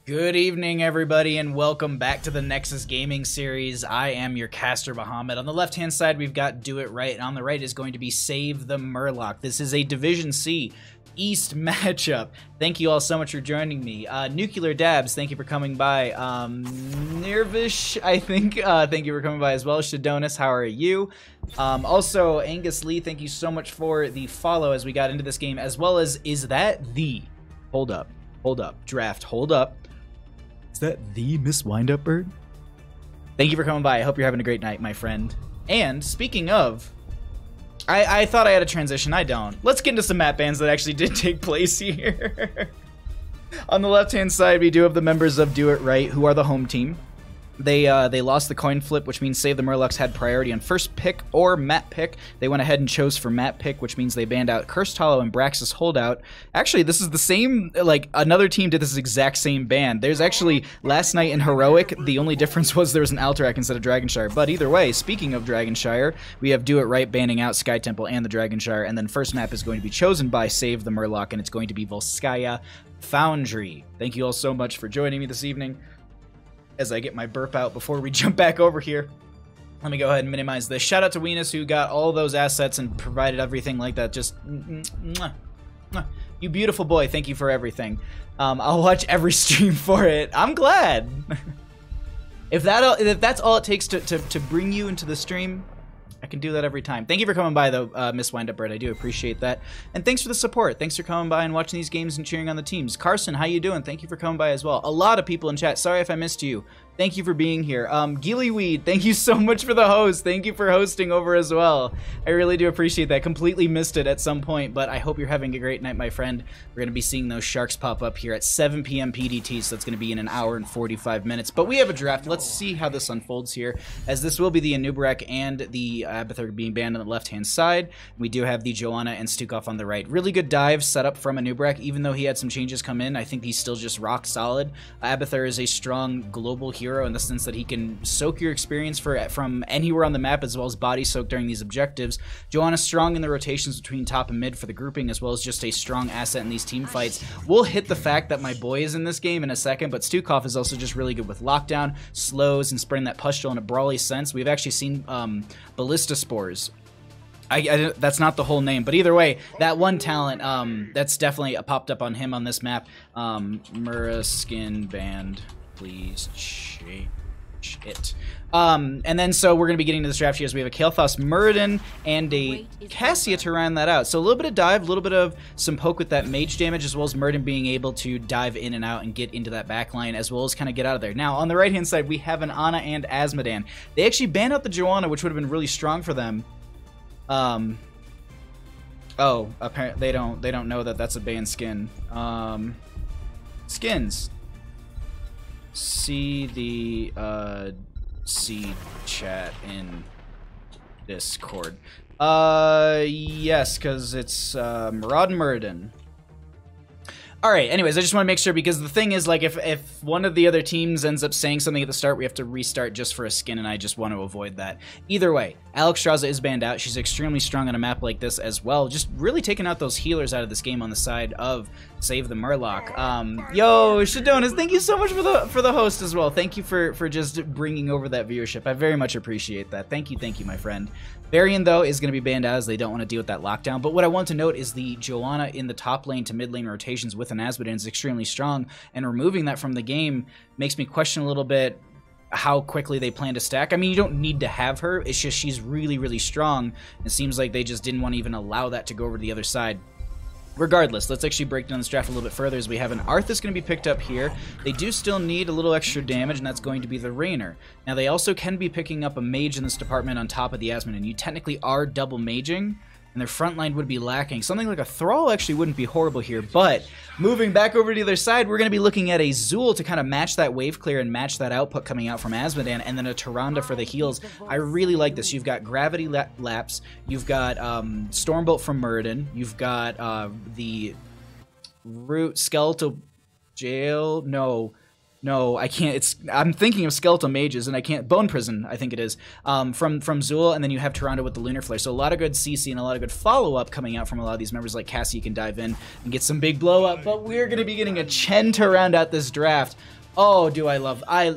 Good evening, everybody, and welcome back to the Nexus Gaming Series. I am your caster, Bahamut. On the left-hand side, we've got Do It Right, and on the right is going to be Save the Murloc. This is a Division C East matchup. Thank you all so much for joining me. Nuclear Dabs, thank you for coming by. Nirvish, I think, thank you for coming by as well. Shadonis, how are you? Also, Angus Lee, thank you so much for the follow as we got into this game, as well as, is that the... Hold up, draft, hold up. Is that the Miss Windup Bird? Thank you for coming by. I hope you're having a great night, my friend. And speaking of, I thought I had a transition. I don't. Let's get into some map bans that actually did take place here. On the left-hand side, we do have the members of Do It Right, who are the home team. They lost the coin flip, which means Save the Murlocs had priority on first pick or map pick. They went ahead and chose for map pick, which means they banned out Cursed Hollow and Braxis Holdout. Actually, this is the same, like, another team did this exact same ban. There's actually, last night in Heroic, the only difference was there was an Alterac instead of Dragonshire. But either way, speaking of Dragonshire, we have Do It Right banning out Sky Temple and the Dragonshire, and then first map is going to be chosen by Save the Murloc, and it's going to be Volskaya Foundry. Thank you all so much for joining me this evening. As I get my burp out before we jump back over here. Let me go ahead and minimize this. Shout out to Weenus who got all those assets and provided everything like that. Just, you beautiful boy. Thank you for everything. I'll watch every stream for it. I'm glad. If that's all it takes to bring you into the stream, I can do that every time. Thank you for coming by, though, Miss Windup Bird. I do appreciate that. And thanks for the support. Thanks for coming by and watching these games and cheering on the teams. Carson, how you doing? Thank you for coming by as well. A lot of people in chat. Sorry if I missed you. Thank you for being here. Gillyweed, thank you so much for the host. Thank you for hosting over as well. I really do appreciate that. Completely missed it at some point, but I hope you're having a great night, my friend. We're going to be seeing those sharks pop up here at 7 p.m. PDT, so that's going to be in an hour and 45 minutes. But we have a draft. Let's see how this unfolds here, as this will be the Anubarak and the Abathur being banned on the left-hand side. We do have the Joanna and Stukov on the right. Really good dive set up from Anubarak, even though he had some changes come in. I think he's still just rock solid. Abathur is a strong global hero in the sense that he can soak your experience from anywhere on the map, as well as body soak during these objectives. Joanna's strong in the rotations between top and mid for the grouping, as well as just a strong asset in these team fights. We'll hit the fact that my boy is in this game in a second, but Stukov is also just really good with lockdown, slows, and spreading that pustule in a brawly sense. We've actually seen Ballista Spores. That's not the whole name, but either way, that one talent, that's definitely popped up on him on this map. Mura skin band, please change it. And then so we're going to be getting to this draft here as we have a Kael'thas Muradin and a Cassia to round that out. So a little bit of dive, a little bit of some poke with that mage damage, as well as Muradin being able to dive in and out and get into that back line, as well as kind of get out of there. Now, on the right-hand side, we have an Ana and Azmodan. They actually banned out the Joanna, which would have been really strong for them. Oh, apparently they don't know that that's a banned skin. Skins. See the seed chat in Discord. Yes, because it's Murad Muradin. Alright, anyways, I just want to make sure, because the thing is, like, if one of the other teams ends up saying something at the start, we have to restart just for a skin, and I just want to avoid that. Either way, Alex Straza is banned out. She's extremely strong on a map like this as well, just really taking out those healers out of this game on the side of Save the Murloc. Yo, Shadonis, thank you so much for the host as well. Thank you for just bringing over that viewership. I very much appreciate that. Thank you, my friend. Varian, though, is going to be banned out as they don't want to deal with that lockdown. But what I want to note is the Joanna in the top lane to mid lane rotations with an Azmodan is extremely strong, and removing that from the game makes me question a little bit how quickly they plan to stack. I mean, you don't need to have her. It's just she's really, really strong. It seems like they just didn't want to even allow that to go over to the other side. Regardless, let's actually break down this draft a little bit further, as we have an Arthas going to be picked up here. They do still need a little extra damage, and that's going to be the Raynor. Now, they also can be picking up a mage in this department on top of the Azmodan. You technically are double maging, and their front line would be lacking. Something like a Thrall actually wouldn't be horrible here, but moving back over to the other side, we're going to be looking at a Zul to kind of match that wave clear and match that output coming out from Azmodan, and then a Tyrande for the heals. I really like this. You've got Gravity Lapse, you've got Stormbolt from Muradin, you've got the Root Skeletal Jail, No, I can't. I'm thinking of Skeletal Mages, and I can't. Bone Prison, I think it is, from Zul, and then you have Tyrande with the Lunar Flare. So a lot of good CC and a lot of good follow-up coming out from a lot of these members, like Cassie can dive in and get some big blow-up. But we're going to be getting a Chen to round out this draft. Oh, do I love... I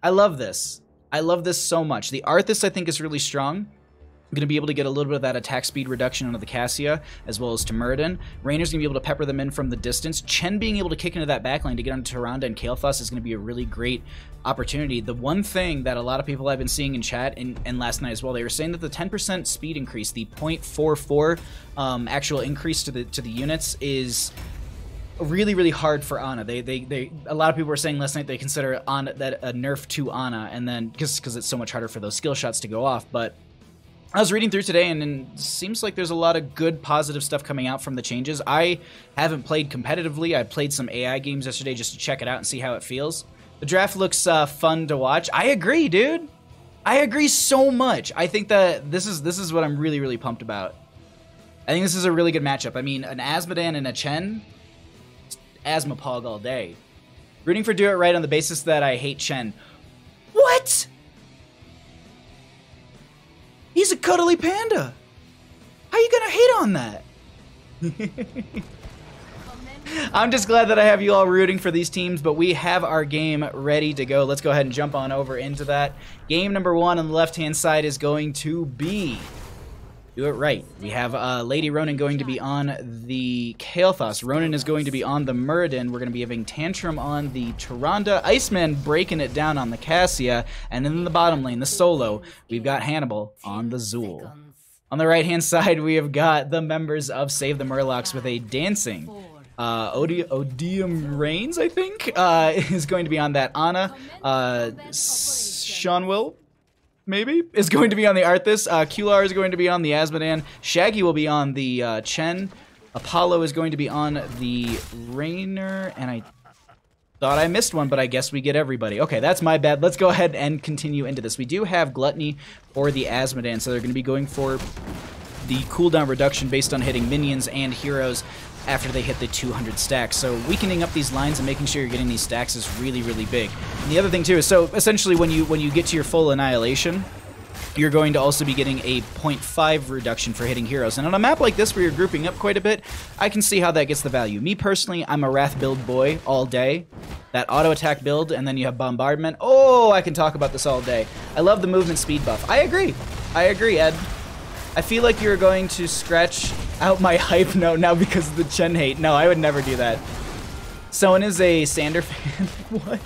love this. I love this so much. The Arthas, I think, is really strong. I'm going to be able to get a little bit of that attack speed reduction onto the Cassia, as well as to Muradin. Rainer's going to be able to pepper them in from the distance. Chen being able to kick into that backline to get onto Tyrande and Kael'thas is going to be a really great opportunity. The one thing that a lot of people I've been seeing in chat, and last night as well, they were saying that the 10% speed increase, the 0.44 actual increase to the units is really, really hard for Ana. A lot of people were saying last night they consider Ana that a nerf to Ana, and then because it's so much harder for those skill shots to go off, but I was reading through today, and it seems like there's a lot of good, positive stuff coming out from the changes. I haven't played competitively. I played some AI games yesterday just to check it out and see how it feels. The draft looks fun to watch. I agree, dude. I agree so much. I think that this is what I'm really, really pumped about. I think this is a really good matchup. I mean, an Azmodan and a Chen, Asmapog all day. Rooting for Do It Right on the basis that I hate Chen. What? He's a cuddly panda. How you gonna hate on that? I'm just glad that I have you all rooting for these teams, but we have our game ready to go. Let's go ahead and jump on over into that. Game number 1 on the left-hand side is going to be Do It Right. We have Lady Ronan going to be on the Kael'thas. Ronan is going to be on the Muradin. We're going to be having Tantrum on the Tyrande. Iceman breaking it down on the Cassia. And in the bottom lane, the solo, we've got Hannibal on the Zool. On the right-hand side, we have got the members of Save the Murlocs with a dancing. Odium Reigns, I think, is going to be on that Ana. Sean Will, maybe, is going to be on the Arthas. Kular is going to be on the Azmodan. Shaggy will be on the Chen. Apollo is going to be on the Rainer. And I thought I missed one, but I guess we get everybody. Okay, that's my bad. Let's go ahead and continue into this. We do have Gluttony or the Azmodan, so they're going to be going for the cooldown reduction based on hitting minions and heroes after they hit the 200 stacks. So weakening up these lines and making sure you're getting these stacks is really, really big. And the other thing too is, so essentially when you get to your full annihilation, you're going to also be getting a 0.5 reduction for hitting heroes. And on a map like this where you're grouping up quite a bit, I can see how that gets the value. Me personally, I'm a Wrath build boy all day. That auto attack build, and then you have bombardment. Oh, I can talk about this all day. I love the movement speed buff. I agree, Ed. I feel like you're going to scratch out my hype note now because of the Chen hate. No, I would never do that. Someone is a Sander fan. What?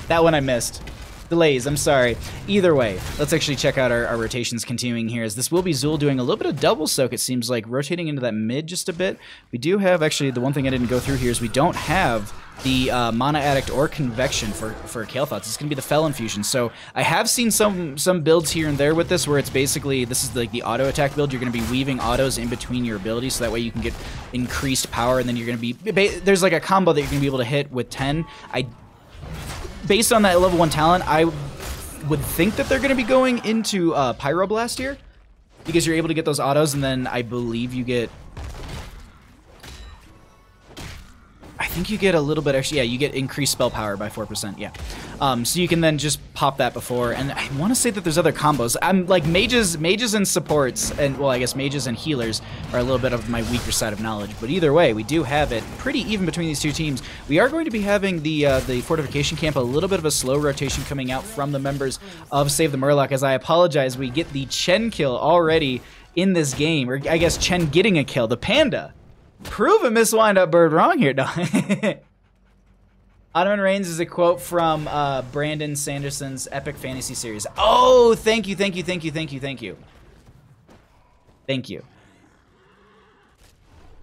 That one I missed. Delays, I'm sorry. Either way, let's actually check out our rotations continuing here, as this will be Zool doing a little bit of double soak, it seems like, rotating into that mid just a bit. We do have, actually, the one thing I didn't go through here is we don't have the Mana Addict or Convection for Kael'thas. It's going to be the Fel Infusion. So I have seen some builds here and there with this where it's basically, this is like the auto attack build. You're going to be weaving autos in between your abilities, so that way you can get increased power, and then you're going to be, there's like a combo that you're going to be able to hit with 10. Based on that level 1 talent, I would think that they're going to be going into Pyroblast here, because you're able to get those autos, and then I believe you get, I think you get a little bit extra, yeah, you get increased spell power by 4%, yeah. So you can then just pop that before, and I want to say that there's other combos. I'm like, mages and supports, and well, I guess mages and healers are a little bit of my weaker side of knowledge, but either way, we do have it pretty even between these two teams. We are going to be having the fortification camp, a little bit of a slow rotation coming out from the members of Save the Murloc. As I apologize, we get the Chen kill already in this game, or I guess Chen getting a kill, the panda. Prove a Miss Wind-Up Bird wrong here, no. Ottoman Reigns is a quote from Brandon Sanderson's Epic Fantasy series. Oh, thank you. Thank you.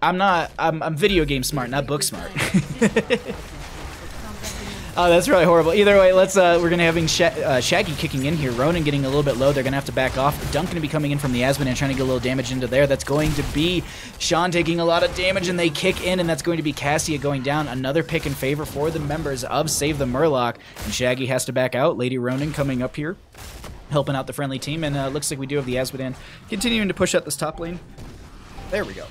I'm video game smart, not book smart. Oh, that's really horrible. Either way, let's we're gonna having Shaggy kicking in here. Ronan getting a little bit low. They're gonna have to back off. Dunk gonna be coming in from the Azmodan, trying to get a little damage into there. That's going to be Sean taking a lot of damage, and they kick in, and that's going to be Cassia going down. Another pick in favor for the members of Save the Murloc, and Shaggy has to back out. Lady Ronan coming up here, helping out the friendly team, and looks like we do have the Azmodan continuing to push up this top lane. There we go.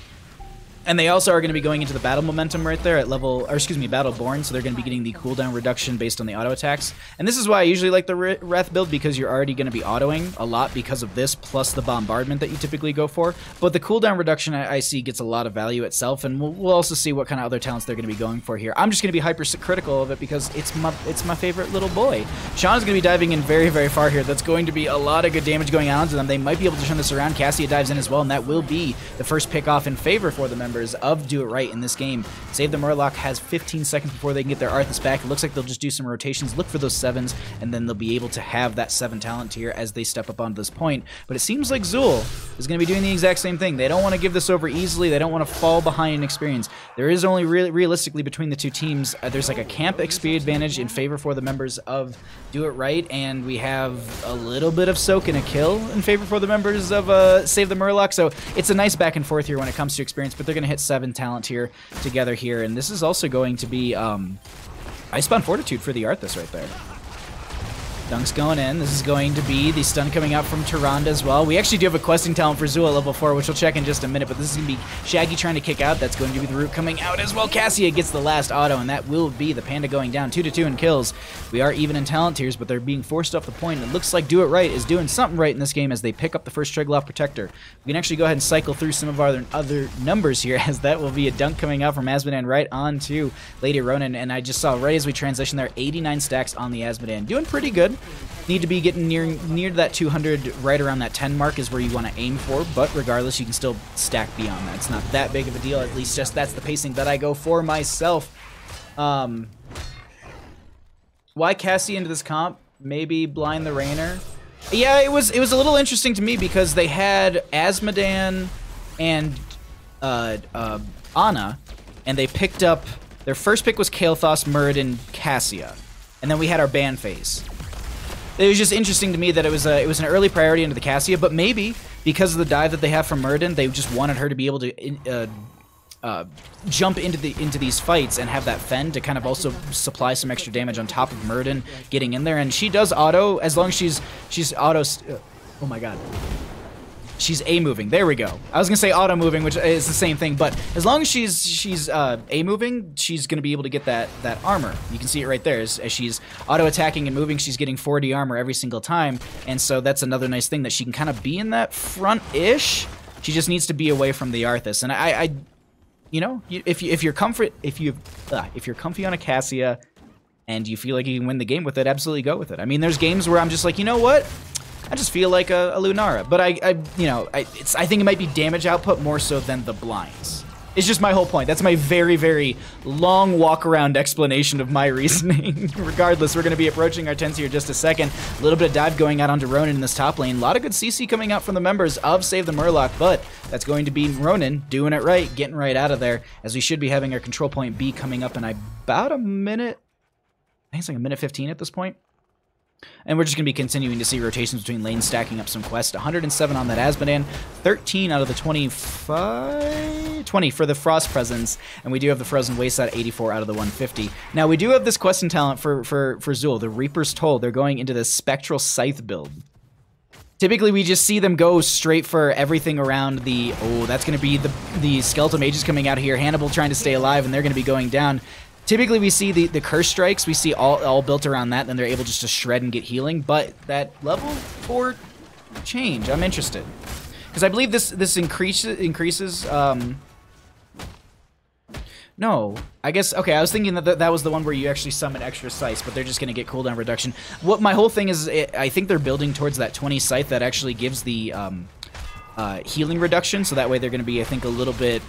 And they also are going to be going into the battle momentum right there at level, or excuse me, Battleborn, so they're going to be getting the cooldown reduction based on the auto attacks. And this is why I usually like the Wrath build, because you're already going to be autoing a lot because of this, plus the bombardment that you typically go for. But the cooldown reduction I see gets a lot of value itself, and we'll also see what kind of other talents they're going to be going for here. I'm just going to be hyper-critical of it because it's my favorite little boy. Sean is going to be diving in very, very far here. That's going to be a lot of good damage going on to them. They might be able to turn this around. Cassia dives in as well, and that will be the first pick off in favor for the members of Do It Right in this game. Save the Murloc has 15 seconds before they can get their Arthas back. It looks like they'll just do some rotations, look for those 7s, and then they'll be able to have that 7 talent tier as they step up onto this point. But it seems like Zool is going to be doing the exact same thing. They don't want to give this over easily. They don't want to fall behind in experience. There is only realistically between the two teams, there's like a camp XP advantage in favor for the members of Do It Right, and we have a little bit of soak and a kill in favor for the members of Save the Murloc. So it's a nice back and forth here when it comes to experience, but they're going to hit 7 talent here together here, and this is also going to be Icebound Fortitude for the Arthas right there. Dunk's going in. This is going to be the stun coming out from Tyrande as well. We actually do have a questing talent for Zool at level 4, which we'll check in just a minute, but this is going to be Shaggy trying to kick out. That's going to be the root coming out as well. Cassia gets the last auto, and that will be the Panda going down 2-2 in kills. We are even in talent tiers, but they're being forced off the point. It looks like Do It Right is doing something right in this game as they pick up the first Triglav Protector. We can actually go ahead and cycle through some of our other numbers here, as that will be a dunk coming out from Azmodan right on to Lady Ronan, and I just saw right as we transition there, 89 stacks on the Azmodan. Doing pretty good. Need to be getting near that 200, right around that 10 mark is where you want to aim for, but regardless, you can still stack beyond that. It's not that big of a deal, at least just that's the pacing that I go for myself. Why Cassie into this comp? Maybe Blind the Rainer? Yeah, it was a little interesting to me because they had Azmodan and Ana, and they picked up, their first pick was Kael'thas, Muradin, Cassia, and then we had our ban phase. It was just interesting to me that it was an early priority into the Cassia, but maybe because of the dive that they have from Muradin, they just wanted her to be able to jump into these fights and have that fend to kind of also supply some extra damage on top of Muradin getting in there. And she does auto as long as she's auto. Oh my god. She's A-moving. There we go. I was going to say auto-moving, which is the same thing, but as long as she's A-moving, she's going to be able to get that armor. You can see it right there. As she's auto-attacking and moving, she's getting 40 armor every single time, and so that's another nice thing, that she can kind of be in that front-ish. She just needs to be away from the Arthas. And I you know, if you're comfy on a Cassia and you feel like you can win the game with it, absolutely go with it. I mean, there's games where I'm just like, you know what? I just feel like a Lunara, but I think it might be damage output more so than the blinds. It's just my whole point. That's my very, very long walk-around explanation of my reasoning. Regardless, we're going to be approaching our 10s here in just a second. A little bit of dive going out onto Ronan in this top lane. A lot of good CC coming out from the members of Save the Murloc, but that's going to be Ronan doing it right, getting right out of there, as we should be having our control point B coming up in about a minute. I think it's like a minute 15 at this point. And we're just going to be continuing to see rotations between lanes, stacking up some quests. 107 on that Azmodan, 13 out of the 20 for the Frost Presence, and we do have the Frozen Waste at 84 out of the 150. Now, we do have this quest and talent for Zool, the Reaper's Toll. They're going into the Spectral Scythe build. Typically, we just see them go straight for everything around the... Oh, that's going to be the Skeletal Mages coming out here. Hannibal trying to stay alive, and they're going to be going down. Typically, we see the Curse Strikes, we see all built around that, and then they're able just to shred and get healing, but that level 4 change, I'm interested. Because I believe this increases, no, I guess, okay, I was thinking that was the one where you actually summon extra scythes, but they're just going to get cooldown reduction. What my whole thing is, I think they're building towards that 20 scythe that actually gives the healing reduction, so that way they're going to be, I think, a little bit...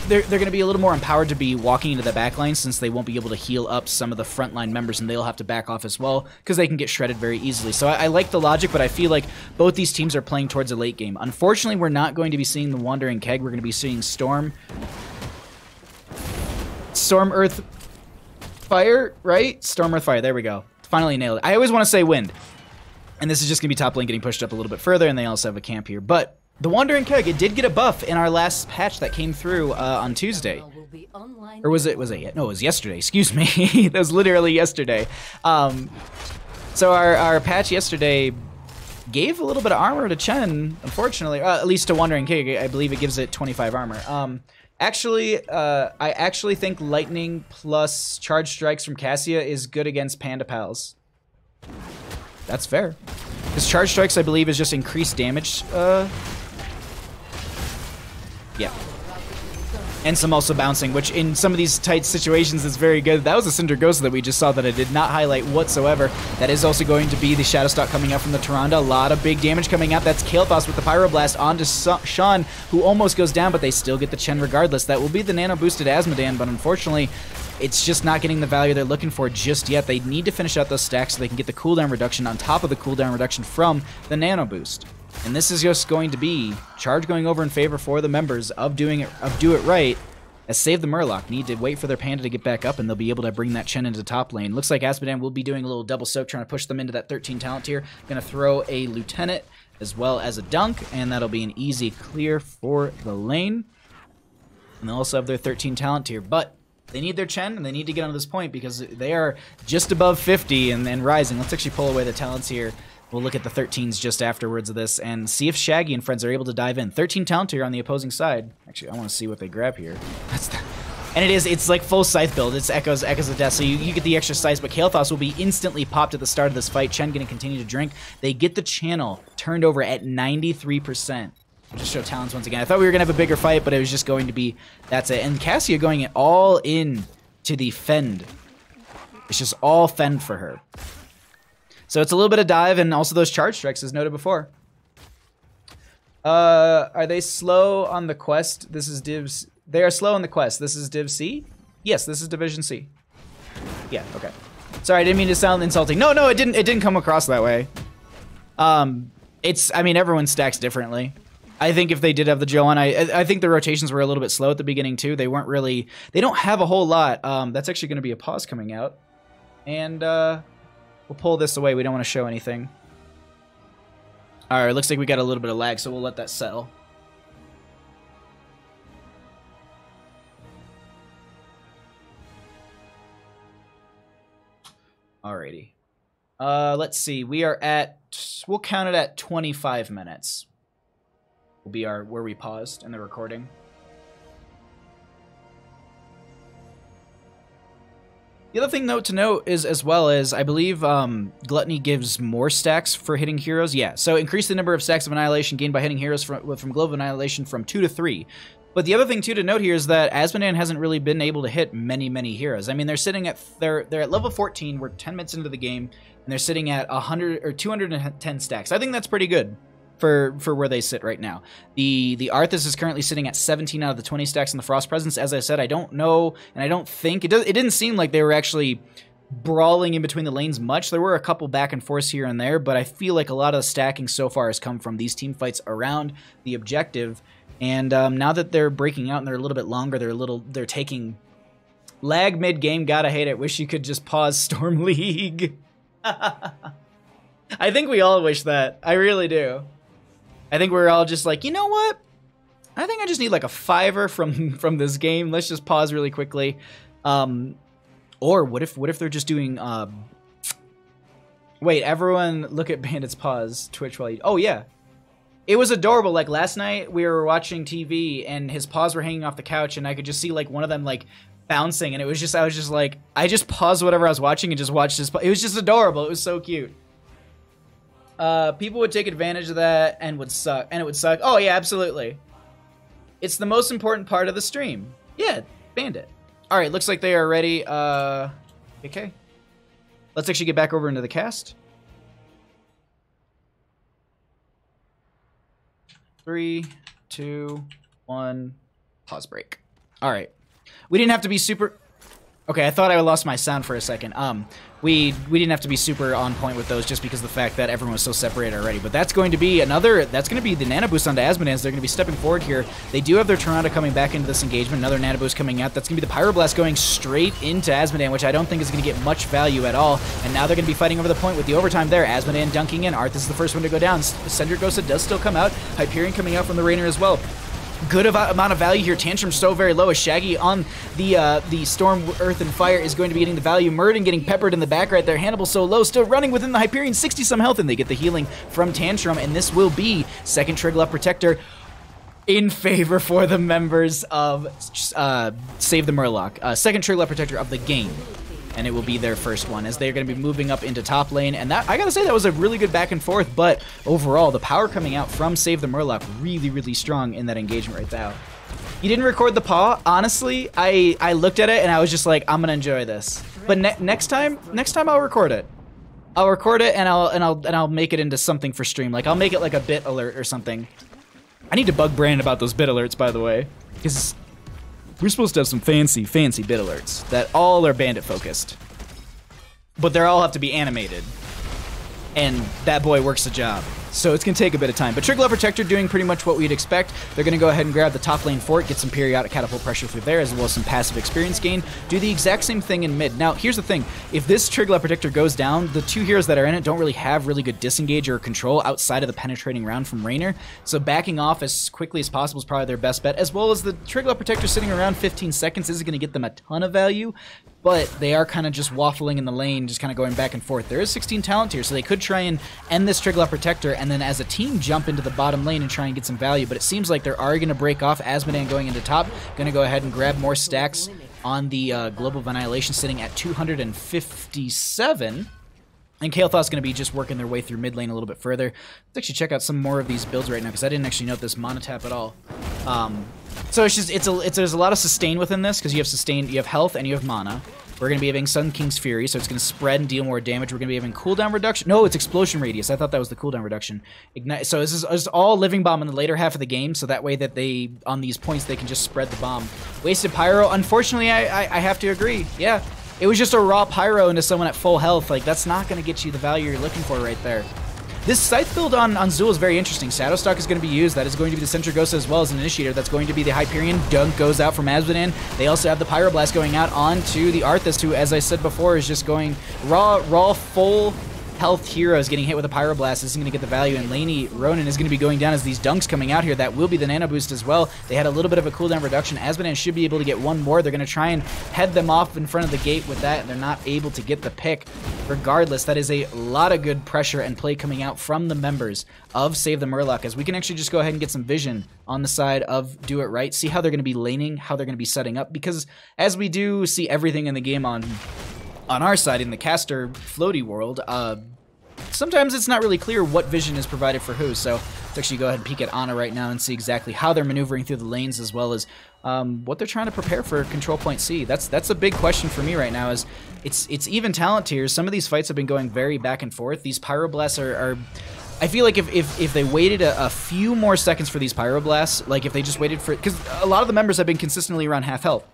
They're going to be a little more empowered to be walking into the backline, since they won't be able to heal up some of the frontline members, and they'll have to back off as well because they can get shredded very easily. So I like the logic, but I feel like both these teams are playing towards a late game. Unfortunately, we're not going to be seeing the Wandering Keg. We're going to be seeing Storm, Earth, Fire, right? Storm, Earth, Fire. There we go. Finally nailed it. I always want to say Wind. And this is just going to be top lane getting pushed up a little bit further, and they also have a camp here. But the Wandering Keg, it did get a buff in our last patch that came through on Tuesday. Or was it yet? No, it was yesterday. Excuse me. That was literally yesterday. So our patch yesterday gave a little bit of armor to Chen, unfortunately. At least to Wandering Keg. I believe it gives it 25 armor. Actually, I actually think Lightning plus Charge Strikes from Cassia is good against Panda Pals. That's fair. Because Charge Strikes, I believe, is just increased damage. Yeah. And some also bouncing, which in some of these tight situations is very good. That was a Cinder Ghost that we just saw that I did not highlight whatsoever. That is also going to be the Shadow Stalk coming out from the Tyrande. A lot of big damage coming out. That's Kael'thas with the Pyroblast onto Sean, who almost goes down, but they still get the Chen regardless. That will be the nano-boosted Asmodan, but unfortunately, it's just not getting the value they're looking for just yet. They need to finish out those stacks so they can get the cooldown reduction on top of the cooldown reduction from the nano boost. And this is just going to be charge going over in favor for the members of Do It Right, as Save the Murloc need to wait for their Panda to get back up, and they'll be able to bring that Chen into top lane. Looks like Asmodan will be doing a little double soak, trying to push them into that 13 talent tier. Gonna throw a Lieutenant as well as a Dunk, and that'll be an easy clear for the lane. And they'll also have their 13 talent tier, but they need their Chen, and they need to get onto this point because they are just above 50 and rising. Let's actually pull away the talents here. We'll look at the 13s just afterwards of this and see if Shaggy and friends are able to dive in. 13 talent here on the opposing side. Actually, I want to see what they grab here. And it's like full Scythe build. It's Echoes of Death, so you get the extra Scythe, but Kael'thas will be instantly popped at the start of this fight. Chen going to continue to drink. They get the channel turned over at 93%. I'll just show talents once again. I thought we were going to have a bigger fight, but it was just going to be, that's it. And Cassia going all in to the Fend. It's just all Fend for her. So it's a little bit of dive and also those charge strikes as noted before. Are they slow on the quest? This is Divs. They are slow on the quest. This is Div C? Yes, this is Division C. Yeah, okay. Sorry, I didn't mean to sound insulting. No, it didn't come across that way. I mean, everyone stacks differently. I think if they did have the Joe on, I think the rotations were a little bit slow at the beginning too. They weren't really, they don't have a whole lot. That's actually going to be a pause coming out. And, we'll pull this away. We don't want to show anything. All right, looks like we got a little bit of lag, so we'll let that settle. Alrighty. Let's see. We are at, we'll count it at 25 minutes. Will be where we paused in the recording. The other thing to note is, as well as, I believe Gluttony gives more stacks for hitting heroes. Yeah, so increase the number of stacks of Annihilation gained by hitting heroes from Glove of Annihilation from 2 to 3. But the other thing, too, to note here is that Asmodan hasn't really been able to hit many heroes. I mean, they're sitting at, they're at level 14, we're 10 minutes into the game, and they're sitting at 100 or 210 stacks. I think that's pretty good for where they sit right now. The Arthas is currently sitting at 17 out of the 20 stacks in the Frost Presence. As I said, I don't know, and I don't think, it didn't seem like they were actually brawling in between the lanes much. There were a couple back and forth here and there, but I feel like a lot of the stacking so far has come from these team fights around the objective. And now that they're breaking out and they're a little bit longer, they're taking lag mid-game. Gotta hate it. Wish you could just pause Storm League. I think we all wish that. I really do. I think we're all just like, you know what? I think I just need like a $5 from this game. Let's just pause really quickly. Or what if they're just doing wait, everyone look at Bandit's pause Twitch while you, oh yeah. It was adorable. Like last night we were watching TV and his paws were hanging off the couch and I could just see like one of them like bouncing, and it was just, I was just like, I just paused whatever I was watching and just watched his, it was just adorable. It was so cute. People would take advantage of that and it would suck. Oh yeah, absolutely. It's the most important part of the stream. Yeah, Bandit. All right, looks like they are ready. Okay. Let's actually get back over into the cast. 3, 2, 1, pause break. All right. We didn't have to be super... Okay, I thought I lost my sound for a second. We didn't have to be super on point with those just because of the fact that everyone was so separated already. But that's going to be that's going to be the nano boost onto Asmodans. They're going to be stepping forward here. They do have their Tyrande coming back into this engagement. Another nano boost coming out. That's going to be the Pyroblast going straight into Asmodan, which I don't think is going to get much value at all. And now they're going to be fighting over the point with the overtime there. Asmodan dunking in. Arthas is the first one to go down. Cendrgosa does still come out. Hyperion coming out from the Rainer as well. Good amount of value here. Tantrum so very low as Shaggy on the Storm, Earth, and Fire is going to be getting the value. Murden getting peppered in the back right there. Hannibal so low, still running within the Hyperion, 60 some health, and they get the healing from Tantrum, and this will be second Triglav Protector. in favor for the members of Save the Murloc, second Triglav Protector of the game. And it will be their first one, as they're going to be moving up into top lane. And that, I gotta say, that was a really good back and forth, but overall, the power coming out from Save the Murloc really, really strong in that engagement right now. You didn't record the paw. Honestly, I looked at it and I was just like, I'm gonna enjoy this. But next time I'll record it. I'll record it and I'll make it into something for stream. Like I'll make it like a bit alert or something. I need to bug Brandon about those bit alerts, by the way, because we're supposed to have some fancy bit alerts that all are bandit focused, but they all have to be animated, and that boy works the job. So it's going to take a bit of time. But Triglav Protector doing pretty much what we'd expect. They're going to go ahead and grab the top lane fort, get some periodic catapult pressure through there, as well as some passive experience gain. Do the exact same thing in mid. Now, here's the thing. If this Triglav Protector goes down, the two heroes that are in it don't really have really good disengage or control outside of the penetrating round from Raynor. So backing off as quickly as possible is probably their best bet, as well as the Triglav Protector sitting around 15 seconds isn't going to get them a ton of value, but they are kind of just waffling in the lane, just kind of going back and forth. There is 16 talent here, so they could try and end this Triglav Protector, and then as a team jump into the bottom lane and try and get some value, but it seems like they are going to break off. Asmodan going into top, going to go ahead and grab more stacks on the Global of Annihilation, sitting at 257. And Kael'Thas's going to be just working their way through mid lane a little bit further. Let's actually check out some more of these builds right now, because I didn't actually note this mana tap at all. So it's just there's a lot of sustain within this, because you have sustain, you have health, and you have mana. We're going to be having Sun King's Fury, so it's going to spread and deal more damage. We're going to be having cooldown reduction. No, it's explosion radius. I thought that was the cooldown reduction. Ignite. So this is all living bomb in the later half of the game, so that way that they, on these points, they can just spread the bomb. Wasted pyro. Unfortunately, I have to agree. Yeah, it was just a raw pyro into someone at full health. Like, that's not going to get you the value you're looking for right there. This Scythe build on Zul is very interesting. Shadowstalk is going to be used. That is going to be the Centrigosa as well as an Initiator. That's going to be the Hyperion. Dunk goes out from Asmodan. They also have the Pyroblast going out onto the Arthas, who, as I said before, is just going raw, full health heroes getting hit with a Pyroblast isn't going to get the value, and Laney Ronin is going to be going down as these dunks coming out here. That will be the nano boost as well. They had a little bit of a cooldown reduction. Asmodan should be able to get one more. They're going to try and head them off in front of the gate with that, and they're not able to get the pick. Regardless, that is a lot of good pressure and play coming out from the members of Save the Murloc, as we can actually just go ahead and get some vision on the side of Do It Right, see how they're going to be laning, how they're going to be setting up, because as we do see everything in the game on our side in the caster floaty world, sometimes it's not really clear what vision is provided for who. So let's actually go ahead and peek at Ana right now and see exactly how they're maneuvering through the lanes, as well as what they're trying to prepare for Control Point C. That's a big question for me right now. Is it's even talent tiers. Some of these fights have been going very back and forth. These Pyroblasts are I feel like if they waited a few more seconds for these Pyroblasts, like if they just waited for, because a lot of the members have been consistently around half health.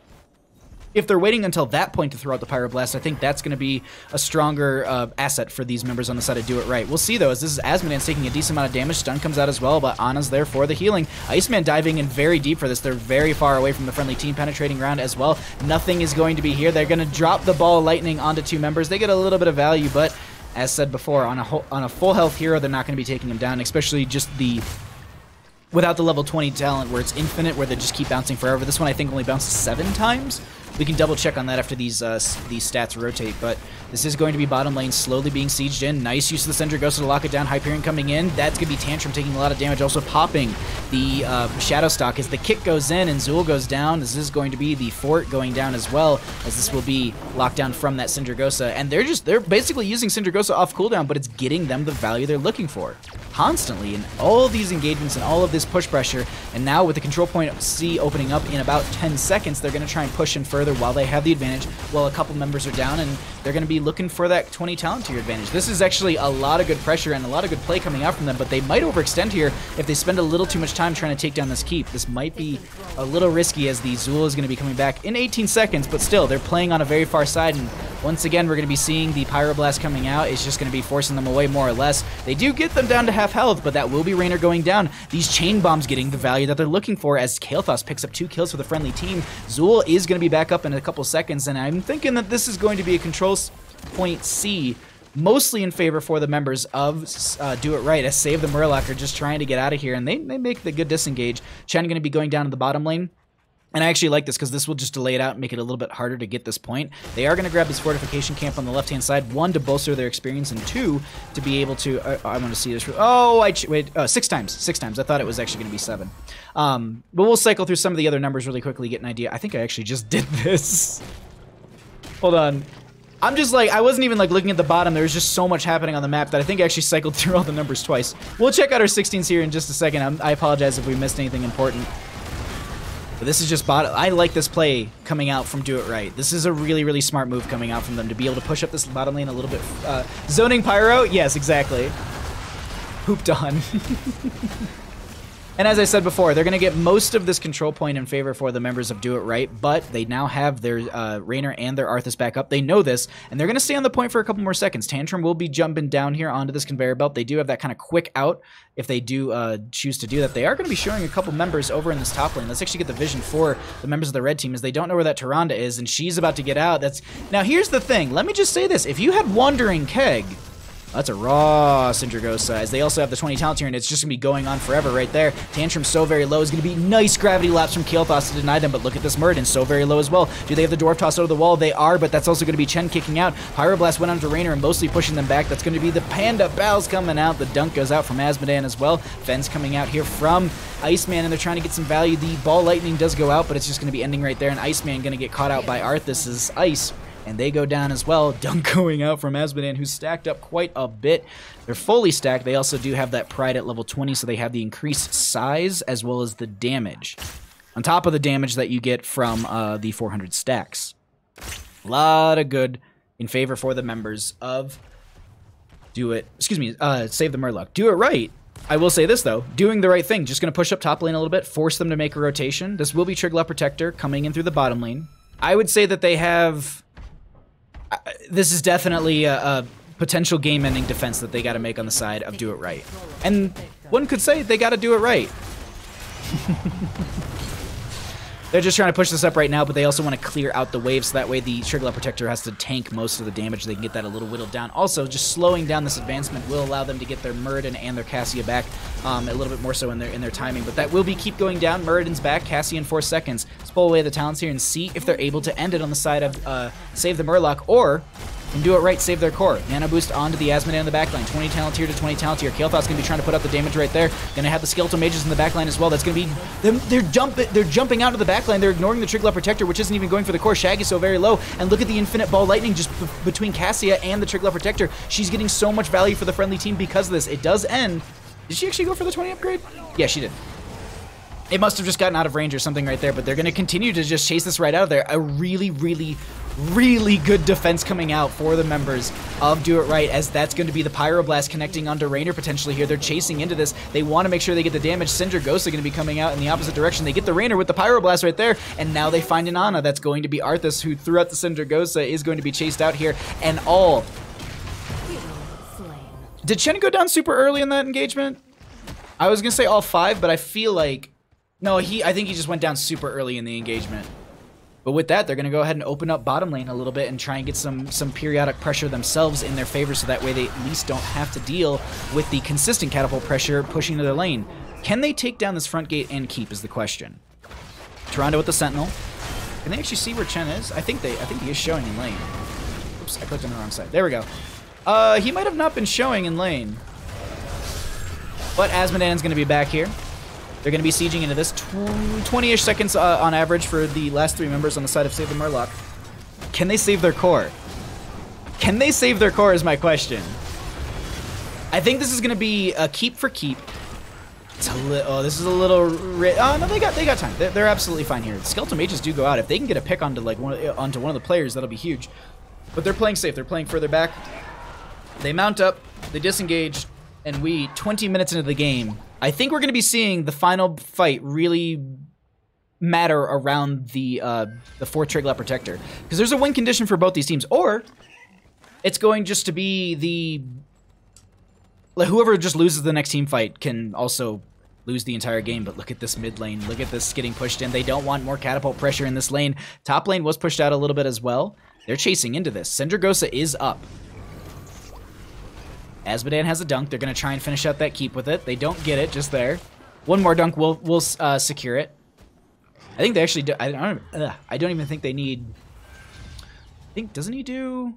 If they're waiting until that point to throw out the Pyroblast, I think that's going to be a stronger asset for these members on the side of Do It Right. We'll see, though, as this is Asmodan's taking a decent amount of damage. Stun comes out as well, but Ana's there for the healing. Iceman diving in very deep for this. They're very far away from the friendly team, penetrating round as well. Nothing is going to be here. They're going to drop the ball lightning onto two members. They get a little bit of value, but as said before, on a full health hero, they're not going to be taking him down, especially just without the level 20 talent where it's infinite, where they just keep bouncing forever. This one I think only bounces 7 times. We can double check on that after these stats rotate, but this is going to be bottom lane slowly being sieged in. Nice use of the Centrigosa to lock it down. Hyperion coming in. That's going to be Tantrum taking a lot of damage, also popping the Shadowstalk as the kick goes in and Zul goes down. This is going to be the fort going down as well, as this will be locked down from that Centrigosa. And they're basically using Centrigosa off cooldown, but it's getting them the value they're looking for constantly in all of these engagements and all of this push pressure. And now with the Control Point C opening up in about 10 seconds, they're going to try and push in further while they have the advantage, while a couple members are down, and they're going to be looking for that 20 talent tier advantage. This is actually a lot of good pressure and a lot of good play coming out from them, but they might overextend here if they spend a little too much time trying to take down this keep. This might be a little risky, as the Zul is going to be coming back in 18 seconds, but still, they're playing on a very far side, and once again, we're going to be seeing the Pyroblast coming out. It's just going to be forcing them away more or less. They do get them down to half health, but that will be Raynor going down. These chain bombs getting the value that they're looking for, as Kael'Thas picks up 2 kills for the friendly team. Zul is going to be back up in a couple seconds, and I'm thinking that this is going to be a Control Point C, mostly in favor for the members of Do It Right, as Save the Murloc are just trying to get out of here, and they make the good disengage. Chen going to be going down to the bottom lane. And I actually like this because this will just delay it out and make it a little bit harder to get this point. They are going to grab this fortification camp on the left-hand side. 1, to bolster their experience, and 2, to be able to... I want to see this. Oh, wait. 6 times. 6 times. I thought it was actually going to be 7. But we'll cycle through some of the other numbers really quickly, get an idea. I think I actually just did this. Hold on. I'm just like, I wasn't even like looking at the bottom. There was just so much happening on the map that I think I actually cycled through all the numbers twice. We'll check out our 16s here in just a second. I apologize if we missed anything important. But this is just bot. I like this play coming out from Do It Right. This is a really, really smart move coming out from them to be able to push up this bottom lane a little bit. Zoning Pyro? Yes, exactly. Hooped on. And as I said before, they're going to get most of this control point in favor for the members of Do It Right, but they now have their Raynor and their Arthas back up. They know this, and they're going to stay on the point for a couple more seconds. Tantrum will be jumping down here onto this conveyor belt. They do have that kind of quick out if they do choose to do that. They are going to be showing a couple members over in this top lane. Let's actually get the vision for the members of the red team, as they don't know where that Tyrande is, and she's about to get out. Now, here's the thing. Let me just say this. If you had Wandering Keg... That's a raw Syndragosa, as they also have the 20 talent here, and it's just going to be going on forever right there. Tantrum so very low is going to be nice gravity laps from Kael'thas to deny them, but look at this Muradin, so very low as well. Do they have the Dwarf Toss over the wall? They are, but that's also going to be Chen kicking out. Pyroblast went onto Raynor and mostly pushing them back. That's going to be the Panda Bowls coming out. The dunk goes out from Azmodan as well. Fenn's coming out here from Iceman, and they're trying to get some value. The Ball Lightning does go out, but it's just going to be ending right there, and Iceman going to get caught out by Arthas's Ice. And they go down as well. Dunk going out from Azmodan, who's stacked up quite a bit. They're fully stacked. They also do have that Pride at level 20, so they have the increased size as well as the damage. On top of the damage that you get from the 400 stacks. A lot of good in favor for the members of Save the Murloc. Do It Right. I will say this, though. Doing the right thing. Just going to push up top lane a little bit, force them to make a rotation. This will be Triglav Protector coming in through the bottom lane. I would say that they have... this is definitely a potential game-ending defense that they got to make on the side of Do It Right. And one could say they got to do it right. They're just trying to push this up right now, but they also want to clear out the wave, so that way the Triglav Protector has to tank most of the damage. They can get that a little whittled down. Also, just slowing down this advancement will allow them to get their Muradin and their Cassia back a little bit more so in their timing. But that will be keep going down. Muradin's back. Cassia in 4 seconds. Let's pull away the talents here and see if they're able to end it on the side of Save the Murloc, or... and Do It Right, save their core. Nano boost onto the Azmodan in the backline. 20 talent here to 20 talent here. Kael'thas going to be trying to put up the damage right there. Going to have the Skeletal Mages in the backline as well. That's going to be... They're jumping out to the backline. They're ignoring the Triglav Protector, which isn't even going for the core. Shaggy's so very low. And look at the Infinite Ball Lightning just between Cassia and the Triglav Protector. She's getting so much value for the friendly team because of this. It does end. Did she actually go for the 20 upgrade? Yeah, she did. It must have just gotten out of range or something right there, but they're going to continue to just chase this right out of there. A really, really, really good defense coming out for the members of Do It Right, as that's going to be the Pyroblast connecting onto Raynor potentially here. They're chasing into this. They want to make sure they get the damage. Syndragosa going to be coming out in the opposite direction. They get the Raynor with the Pyroblast right there, and now they find an Ana. That's going to be Arthas, who threw out the Syndragosa, is going to be chased out here, and all... Did Chen go down super early in that engagement? I was going to say all 5, but I feel like... No, I think he just went down super early in the engagement. But with that, they're going to go ahead and open up bottom lane a little bit and try and get some periodic pressure themselves in their favor, so that way they at least don't have to deal with the consistent catapult pressure pushing to their lane. Can they take down this front gate and keep is the question. Tyrande with the Sentinel. Can they actually see where Chen is? I think he is showing in lane. Oops, I clicked on the wrong side. There we go. He might have not been showing in lane. But Azmodan's going to be back here. They're going to be sieging into this 20-ish seconds on average for the last 3 members on the side of Save the Murloc. Can they save their core? Can they save their core is my question. I think this is going to be a keep for keep. It's this is a little... Oh, no, they got time. They're absolutely fine here. The Skeletal Mages do go out. If they can get a pick onto one of the players, that'll be huge. But they're playing safe. They're playing further back. They mount up. They disengage. And 20 minutes into the game, I think we're going to be seeing the final fight really matter around the 4th Triglav Protector. Because there's a win condition for both these teams. Or it's going just to be whoever just loses the next team fight can also lose the entire game. But look at this mid lane. Look at this getting pushed in. They don't want more catapult pressure in this lane. Top lane was pushed out a little bit as well. They're chasing into this. Syndragosa is up. Azmodan has a dunk. They're going to try and finish out that keep with it. They don't get it just there. One more dunk will secure it. I think they actually do. I don't even think they need. I think, doesn't he do?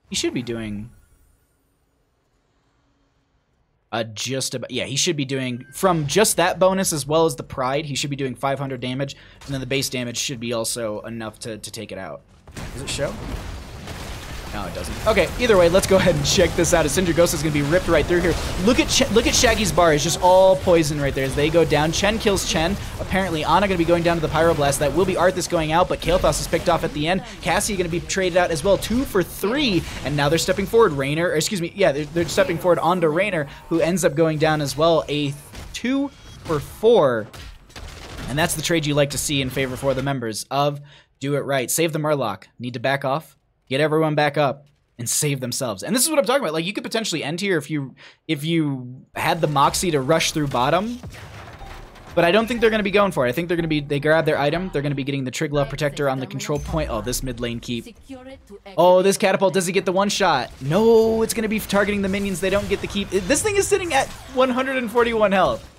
He should be doing. Just about, yeah, he should be doing from just that bonus as well as the pride. He should be doing 500 damage, and then the base damage should be also enough to take it out. Does it show? No, it doesn't. Okay, either way, let's go ahead and check this out. Syndra Ghost is going to be ripped right through here. Look at Shaggy's bar. It's just all poison right there as they go down. Chen kills Chen. Apparently, Ana going to be going down to the Pyroblast. That will be Arthas going out, but Kael'thas is picked off at the end. Cassie going to be traded out as well. 2 for 3, and now they're stepping forward. Raynor, or excuse me, yeah, they're stepping forward onto Raynor, who ends up going down as well. A 2 for 4, and that's the trade you like to see in favor for the members of Do It Right. Save the Murloc. Need to back off. Get everyone back up and save themselves. And this is what I'm talking about. Like, you could potentially end here if you had the Moxie to rush through bottom. But I don't think they're going to be going for it. I think they're going to be, they grab their item. They're going to be getting the Triglav Protector on the control point. Oh, this mid lane keep. Oh, this catapult, does he get the one shot? No, it's going to be targeting the minions. They don't get the keep. This thing is sitting at 141 health.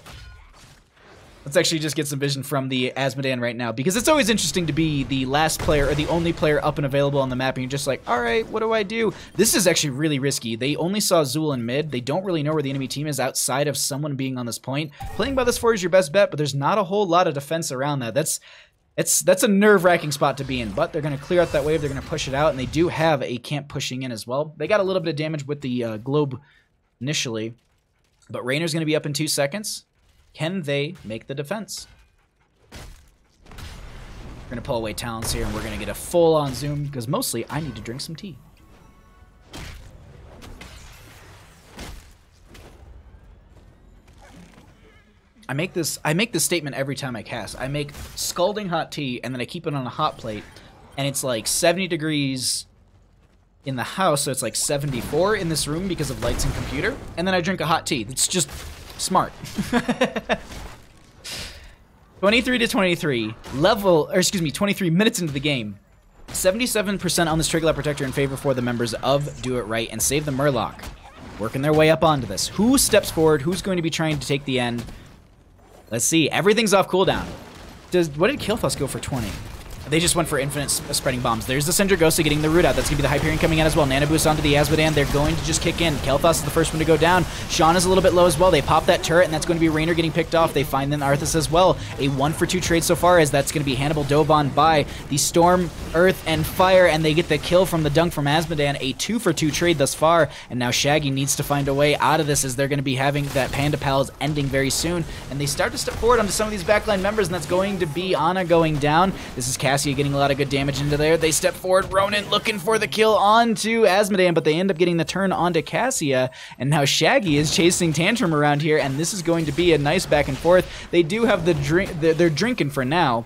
Let's actually just get some vision from the Azmodan right now, because it's always interesting to be the last player or the only player up and available on the map, and you're just like, all right, what do I do? This is actually really risky. They only saw Zul in mid. They don't really know where the enemy team is outside of someone being on this point. Playing by this 4 is your best bet, but there's not a whole lot of defense around that. That's a nerve-wracking spot to be in, but they're going to clear out that wave. They're going to push it out, and they do have a camp pushing in as well. They got a little bit of damage with the globe initially, but Raynor's going to be up in 2 seconds. Can they make the defense? We're going to pull away talents here, and we're going to get a full-on zoom, because mostly I need to drink some tea. I make this statement every time I cast. I make scalding hot tea, and then I keep it on a hot plate, and it's like 70 degrees in the house, so it's like 74 in this room because of lights and computer, and then I drink a hot tea. It's just smart. 23 to 23 23 minutes into the game. 77% on this Triglav Protector in favor for the members of Do It Right, and Save the Murloc working their way up onto this. Who steps forward? Who's going to be trying to take the end? Let's see. Everything's off cooldown. What did Kael'thas go for 20? They just went for infinite spreading bombs. There's the Syndra Ghost getting the root out. That's going to be the Hyperion coming in as well. Nano boost onto the Azmodan. They're going to just kick in. Kael'thas is the first one to go down. Sean is a little bit low as well. They pop that turret, and that's going to be Raynor getting picked off. They find then Arthas as well. A 1 for 2 trade so far, as that's going to be Hannibal Doban by the Storm, Earth, and Fire, and they get the kill from the dunk from Azmodan. A 2 for 2 trade thus far, and now Shaggy needs to find a way out of this, as they're going to be having that Panda Pals ending very soon, and they start to step forward onto some of these backline members, and that's going to be Ana going down. This is Cassia getting a lot of good damage into there. They step forward. Ronan looking for the kill onto Azmodan, but they end up getting the turn onto Cassia, and now Shaggy is chasing Tantrum around here, and this is going to be a nice back and forth. They do have the drink. They're drinking for now.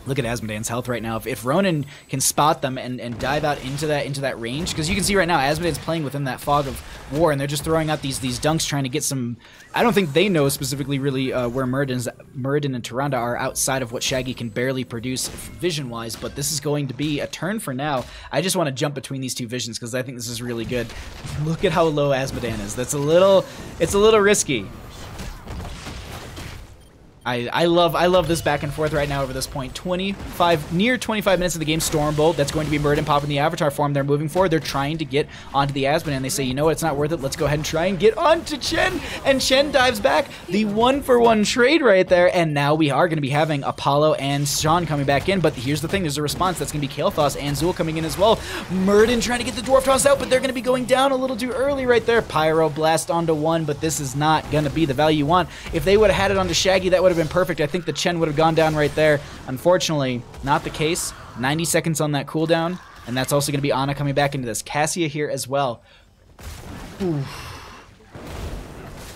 Look at Azmodan's health right now. If Ronan can spot them and dive out into that range, because you can see right now Azmodan's playing within that fog of war, and they're just throwing out these dunks trying to get some. I don't think they know specifically really where Muradin and Tyrande are outside of what Shaggy can barely produce vision-wise, but this is going to be a turn for now. I just want to jump between these two visions because I think this is really good. Look at how low Azmodan is. It's a little risky. I love this back and forth right now over this point. Near 25 minutes of the game. Stormbolt, that's going to be Muradin popping the avatar form. They're moving forward. They're trying to get onto the Azmodan, and they say, you know what, it's not worth it. Let's go ahead and try and get onto Chen. And Chen dives back. The 1-for-1 trade right there, and now we are going to be having Apollo and Sean coming back in, but here's the thing, there's a response. That's going to be Kael'thas and Zul coming in as well. Muradin trying to get the Dwarf toss out, but they're going to be going down a little too early right there. Pyro blast onto 1, but this is not going to be the value you want. If they would have had it onto Shaggy, that would have been perfect. I think the Chen would have gone down right there. Unfortunately, not the case. 90 seconds on that cooldown, and that's also going to be Ana coming back into this. Cassia here as well. Ooh.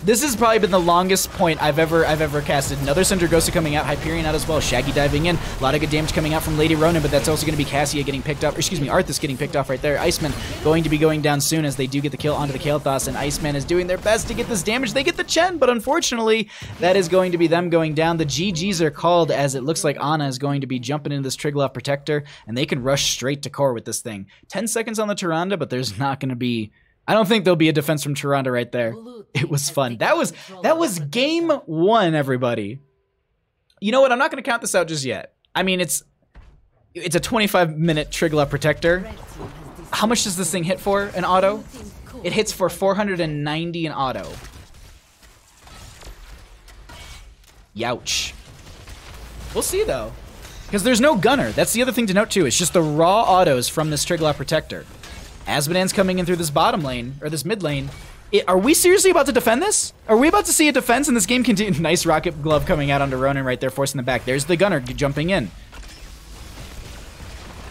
This has probably been the longest point I've ever casted. Another Syndra Ghost coming out, Hyperion out as well, Shaggy diving in, a lot of good damage coming out from Lady Ronan, but that's also going to be Cassia getting picked up, or excuse me, Arthas getting picked off right there. Iceman going to be going down soon as they do get the kill onto the Kael'thas, and Iceman is doing their best to get this damage. They get the Chen, but unfortunately, that is going to be them going down. The GGs are called, as it looks like Ana is going to be jumping into this Triglav Protector, and they can rush straight to core with this thing. 10 seconds on the Tyrande, but there's not going to be... I don't think there'll be a defense from Tyrande right there. It was fun. That was game 1, everybody. You know what? I'm not going to count this out just yet. I mean, it's a 25-minute Triglav Protector. How much does this thing hit for an auto? It hits for 490 in auto. Youch. We'll see, though. Because there's no gunner. That's the other thing to note, too. It's just the raw autos from this Triglav Protector. Asmodan's coming in through this bottom lane, or this mid lane. Are we seriously about to defend this? Are we about to see a defense and this game continue? Nice rocket glove coming out onto Ronin right there, forcing the back. There's the gunner jumping in.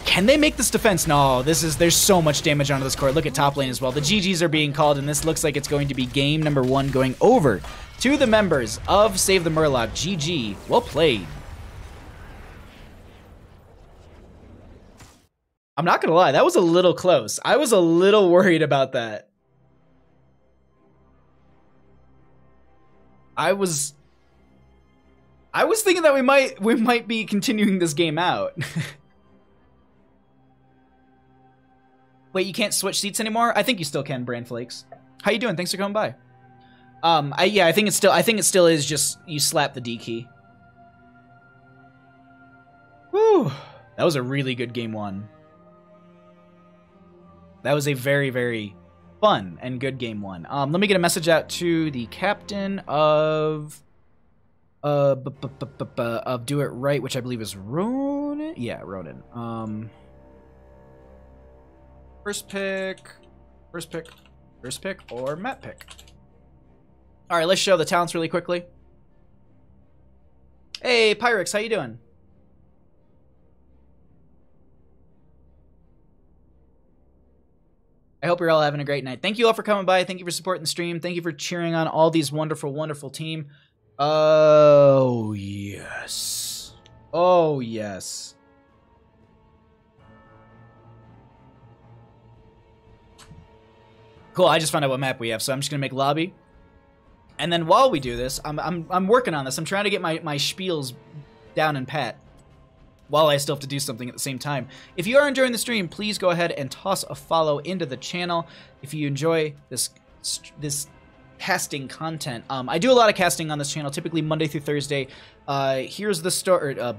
Can they make this defense? No, there's so much damage onto this court. Look at top lane as well. The GGs are being called, and this looks like it's going to be game number 1 going over to the members of Save the Murloc. GG. Well played. I'm not gonna lie, that was a little close. I was a little worried about that. I was thinking that we might be continuing this game out. Wait, you can't switch seats anymore? I think you still can, Brand Flakes. How you doing? Thanks for coming by. Yeah, I think it still is just you slap the D key. Whew. That was a really good game 1. That was a very, very fun and good game 1. Let me get a message out to the captain of Do It Right, which I believe is Ronin. Yeah, Ronin. First pick, or map pick. All right, let's show the talents really quickly. Hey, Pyrex, how you doing? I hope you're all having a great night. Thank you all for coming by. Thank you for supporting the stream. Thank you for cheering on all these wonderful, wonderful team. Oh, yes. Oh, yes. Cool, I just found out what map we have, so I'm just going to make lobby. And then while we do this, I'm working on this. I'm trying to get my spiels down and pat, while I still have to do something at the same time. If you are enjoying the stream, please go ahead and toss a follow into the channel. If you enjoy this casting content, I do a lot of casting on this channel, typically Monday through Thursday. Here's the Storm.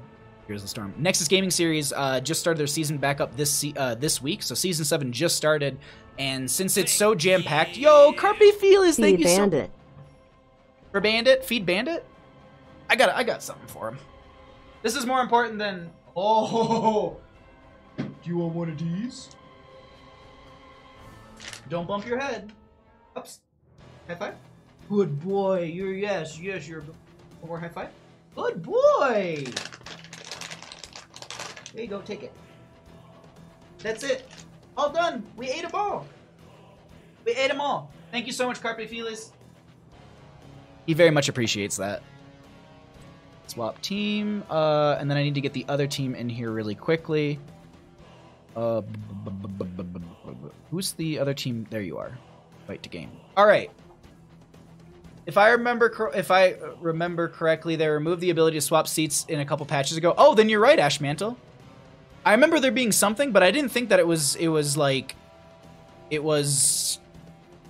Nexus Gaming Series just started their season back up this week, so Season 7 just started. And since it's so jam-packed, yo, Carpe Felis, thank you so much. For Bandit? Feed Bandit? I got something for him. This is more important than... Oh! Do you want one of these? Don't bump your head. Ups. High five. Good boy. Yes, you're... One more high five. Good boy! There you go, take it. That's it. All done. We ate them all. We ate them all. Thank you so much, Carpe Felis. He very much appreciates that. Swap team, and then I need to get the other team in here really quickly. Who's the other team? There you are. Fight to game. All right. If I remember correctly, they removed the ability to swap seats in a couple patches ago. Oh, then you're right, Ashmantle. I remember there being something, but I didn't think that it was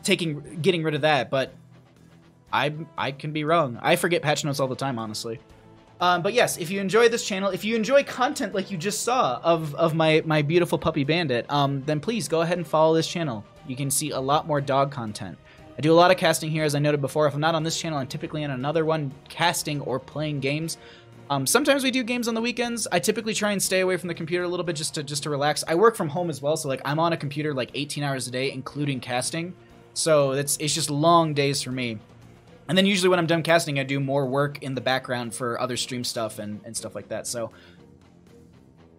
getting rid of that. But I can be wrong. I forget patch notes all the time, honestly. But yes, if you enjoy this channel, if you enjoy content like you just saw of my beautiful puppy Bandit, then please go ahead and follow this channel. You can see a lot more dog content. I do a lot of casting here, as I noted before. If I'm not on this channel, I'm typically on another one, casting or playing games. Sometimes we do games on the weekends. I typically try and stay away from the computer a little bit just to relax. I work from home as well, so like I'm on a computer like 18 hours a day, including casting. So it's just long days for me. And then usually when I'm done casting, I do more work in the background for other stream stuff and stuff like that. So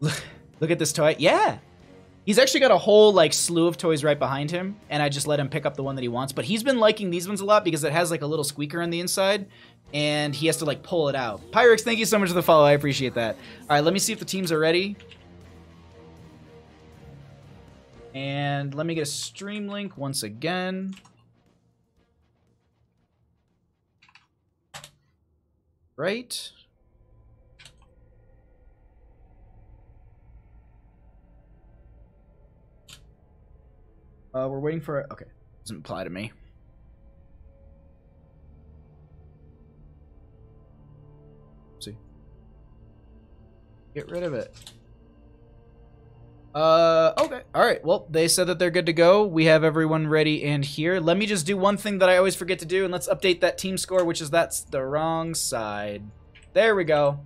look at this toy. Yeah. He's actually got a whole like slew of toys right behind him, and I just let him pick up the one that he wants. But he's been liking these ones a lot because it has like a little squeaker on the inside, and he has to like pull it out. Pyrex, thank you so much for the follow. I appreciate that. All right, let me see if the teams are ready. And let me get a stream link once again. Right. We're waiting for it. Okay. Doesn't apply to me. Let's see. Get rid of it. Okay. All right. Well, they said that they're good to go. We have everyone ready and here. Let me just do one thing that I always forget to do, and let's update that team score, which is that's the wrong side. There we go.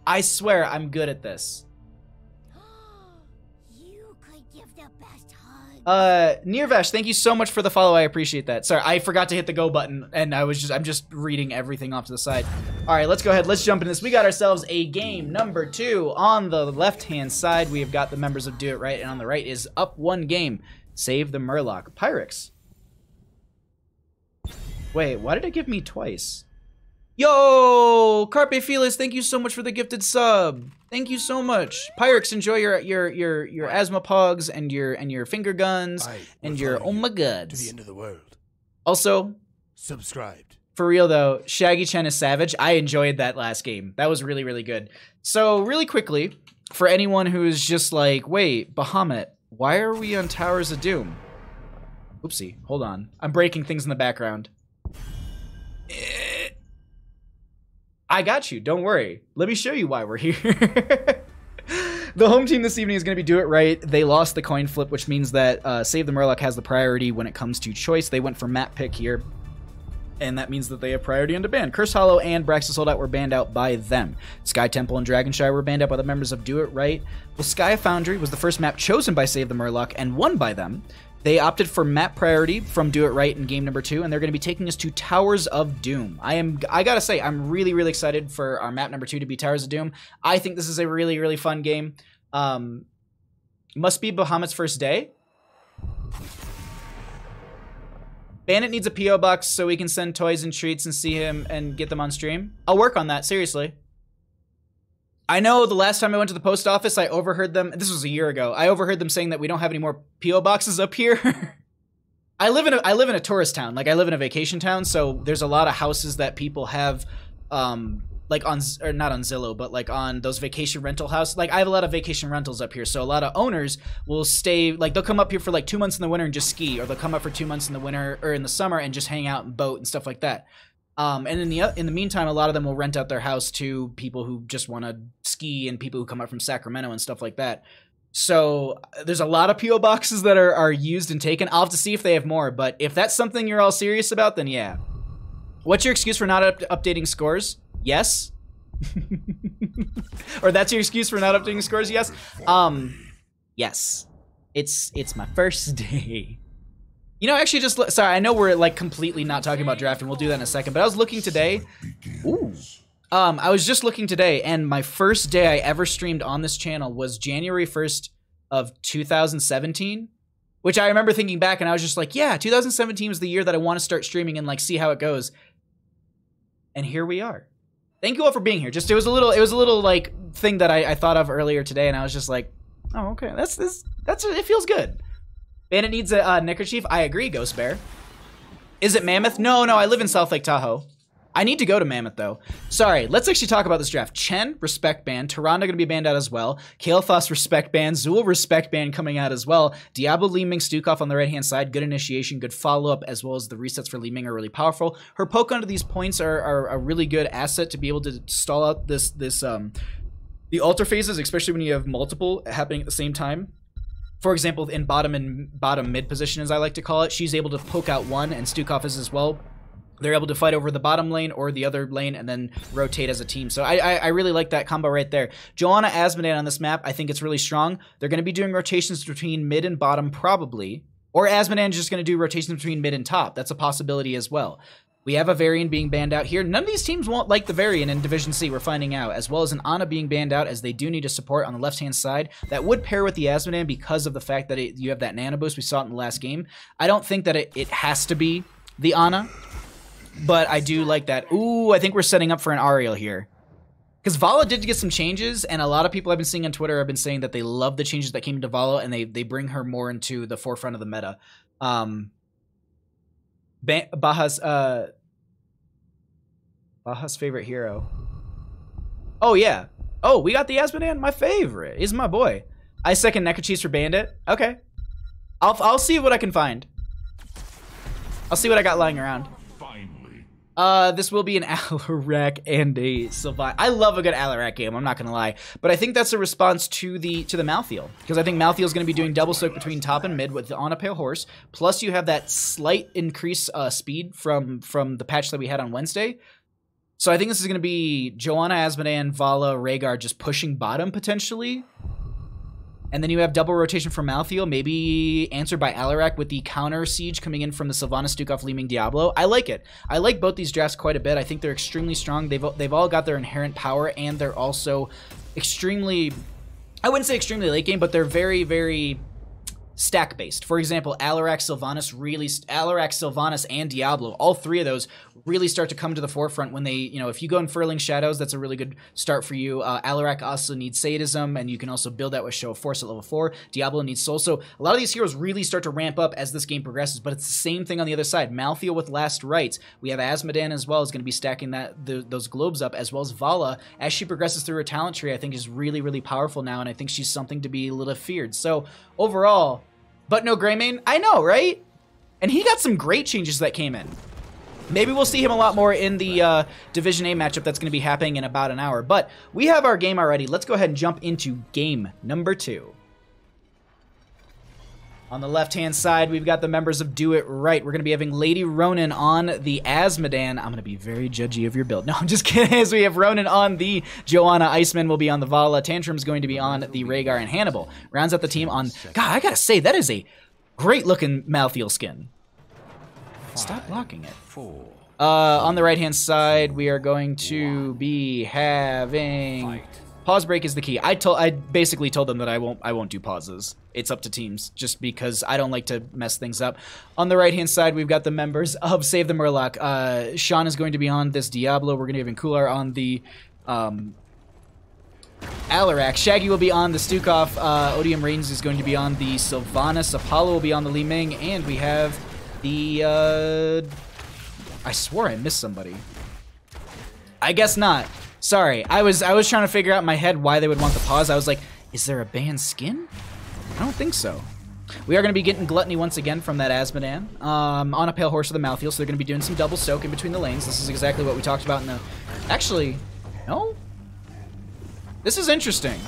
I swear I'm good at this. You could give the best hug. Nirvash, thank you so much for the follow. I appreciate that. Sorry, I forgot to hit the go button, and I'm just reading everything off to the side. All right, let's go ahead. Let's jump into this. We got ourselves a game number 2. On the left-hand side, we have got the members of Do It Right, and on the right is Up 1 Game. Save the Murloc. Pyrex. Wait, why did it give me twice? Yo, Carpe Felix, thank you so much for the gifted sub. Thank you so much. Pyrex, enjoy your asthma pogs and your finger guns and your oh my god. To the end of the world. Also, Subscribed. for real though, Shaggy Chen is savage. I enjoyed that last game. That was really, really good. So really quickly, for anyone who's just like, wait, Bahamut, why are we on Towers of Doom? Oopsie, hold on. I'm breaking things in the background. I got you. Don't worry. Let me show you why we're here. The home team this evening is going to be Do It Right. They lost the coin flip, which means that Save the Murloc has the priority when it comes to choice. They went for map pick here, and that means that they have priority on to ban. Curse Hollow and Braxis Holdout were banned out by them. Sky Temple and Dragonshire were banned out by the members of Do It Right. Well, Sky Foundry was the first map chosen by Save the Murloc and won by them. They opted for map priority from Do It Right in game number 2, and they're going to be taking us to Towers of Doom. I gotta say, I'm really, really excited for our map number 2 to be Towers of Doom. I think this is a really, really fun game. Must be Bahamut's first day. Bandit needs a P.O. box so we can send toys and treats and see him and get them on stream. I'll work on that, seriously. I know the last time I went to the post office, I overheard them. This was a year ago. I overheard them saying that we don't have any more P.O. boxes up here. I live in a tourist town. Like, I live in a vacation town, so there's a lot of houses that people have, like on, or not on Zillow, but like on those vacation rental houses. Like, I have a lot of vacation rentals up here, so a lot of owners will stay, like, they'll come up here for like 2 months in the winter and just ski, or they'll come up for 2 months in the winter or in the summer and just hang out and boat and stuff like that. And in the meantime, a lot of them will rent out their house to people who just want to ski and people who come up from Sacramento and stuff like that. So there's a lot of P.O. boxes that are used and taken. I'll have to see if they have more, but if that's something you're all serious about, then yeah. What's your excuse for not updating scores? Yes. Or that's your excuse for not updating scores? Yes. Yes. It's my first day. You know, actually, just sorry. I know we're like completely not talking about draft, and we'll do that in a second. But I was looking today. Ooh. I was just looking today, and my first day I ever streamed on this channel was January 1st of 2017. Which I remember thinking back, and I was just like, yeah, 2017 was the year that I want to start streaming and like see how it goes. And here we are. Thank you all for being here. Just it was a little like thing that I thought of earlier today, and I was just like, oh, okay, that's it feels good. Bandit needs a neckerchief. I agree, Ghost Bear. Is it Mammoth? No, I live in South Lake Tahoe. I need to go to Mammoth, though. Sorry, let's actually talk about this draft. Chen, respect ban. Tyrande gonna be banned out as well. Kael'thas, respect ban. Zool, respect ban coming out as well. Diablo, Li Ming, Stukov on the right-hand side. Good initiation, good follow-up, as well as the resets for Li Ming are really powerful. Her poke onto these points are a really good asset to be able to stall out the altar phases, especially when you have multiple happening at the same time. For example, in bottom and bottom mid position, as I like to call it, she's able to poke out one, and Stukov is as well. They're able to fight over the bottom lane or the other lane and then rotate as a team. So I really like that combo right there. Joanna Asmodean on this map, I think it's really strong. They're going to be doing rotations between mid and bottom probably. Or Asmodean is just going to do rotations between mid and top. That's a possibility as well. We have a Varian being banned out here. None of these teams won't like the Varian in Division C, we're finding out, as well as an Ana being banned out, as they do need a support on the left-hand side. That would pair with the Asmodean because of the fact that you have that nano boost. We saw it in the last game. I don't think that it has to be the Ana, but I do like that. Ooh, I think we're setting up for an Ariel here. Because Vala did get some changes, and a lot of people I've been seeing on Twitter have been saying that they love the changes that came into Vala, and they bring her more into the forefront of the meta. Baja's favorite hero. Oh yeah. Oh, we got the Asmodean. My favorite. He's my boy. I second neckerchiefs for Bandit. Okay. I'll see what I can find. I'll see what I got lying around. Finally. This will be an Alarak and a Sylvan. I love a good Alarak game, I'm not gonna lie. But I think that's a response to the Malthael. Because I think Malthael is gonna be doing double soak between top and mid with the On a Pale Horse. Plus you have that slight increase speed from the patch that we had on Wednesday. So I think this is gonna be Joanna, Azmodan, Vala, Rhaegar just pushing bottom potentially. And then you have double rotation from Malthael, maybe answered by Alarak with the counter siege coming in from the Sylvanas, Stukov, Leeming, Diablo. I like it. I like both these drafts quite a bit. I think they're extremely strong. They've all got their inherent power, and they're also extremely, I wouldn't say extremely late game, but they're very, very stack based. For example, Alarak, Sylvanas, and Diablo, all three of those really start to come to the forefront when they, if you go in Furling Shadows, that's a really good start for you. Alarak also needs Sadism, and you can also build that with Show of Force at level 4. Diablo needs Soul. So a lot of these heroes really start to ramp up as this game progresses, but it's the same thing on the other side. Malthael with Last Rites. We have Azmodan as well is going to be stacking those globes up, as well as Vala. As she progresses through her talent tree, I think is really, really powerful now, and I think she's something to be a little feared. So overall, but no Greymane? I know, right? And he got some great changes that came in. Maybe we'll see him a lot more in the Division A matchup that's going to be happening in about an hour. But we have our game already. Let's go ahead and jump into game number 2. On the left-hand side, we've got the members of Do It Right. We're going to be having Lady Ronan on the Azmodan. I'm going to be very judgy of your build. No, I'm just kidding. As we have Ronan on the Joanna, Iceman will be on the Vala, Tantrum's going to be on the Rhaegar, and Hannibal rounds out the team on... God, I got to say, that is a great-looking Malthael skin. Stop blocking it. On the right-hand side, we are going to be having... Pause break is the key. I basically told them that I won't do pauses. It's up to teams, just because I don't like to mess things up. On the right-hand side, we've got the members of Save the Murloc. Sean is going to be on this Diablo. We're going to have Kular on the Alarak. Shaggy will be on the Stukov. Odium Reigns is going to be on the Sylvanas. Apollo will be on the Li Ming. And we have the... I swore I missed somebody. I guess not. Sorry, I was trying to figure out in my head why they would want the pause. I was like, is there a banned skin? I don't think so. We are going to be getting Gluttony once again from that Azmodan. On a Pale Horse of the Malthael, so they're going to be doing some double soak in between the lanes. This is exactly what we talked about in the... Actually, no? This is interesting.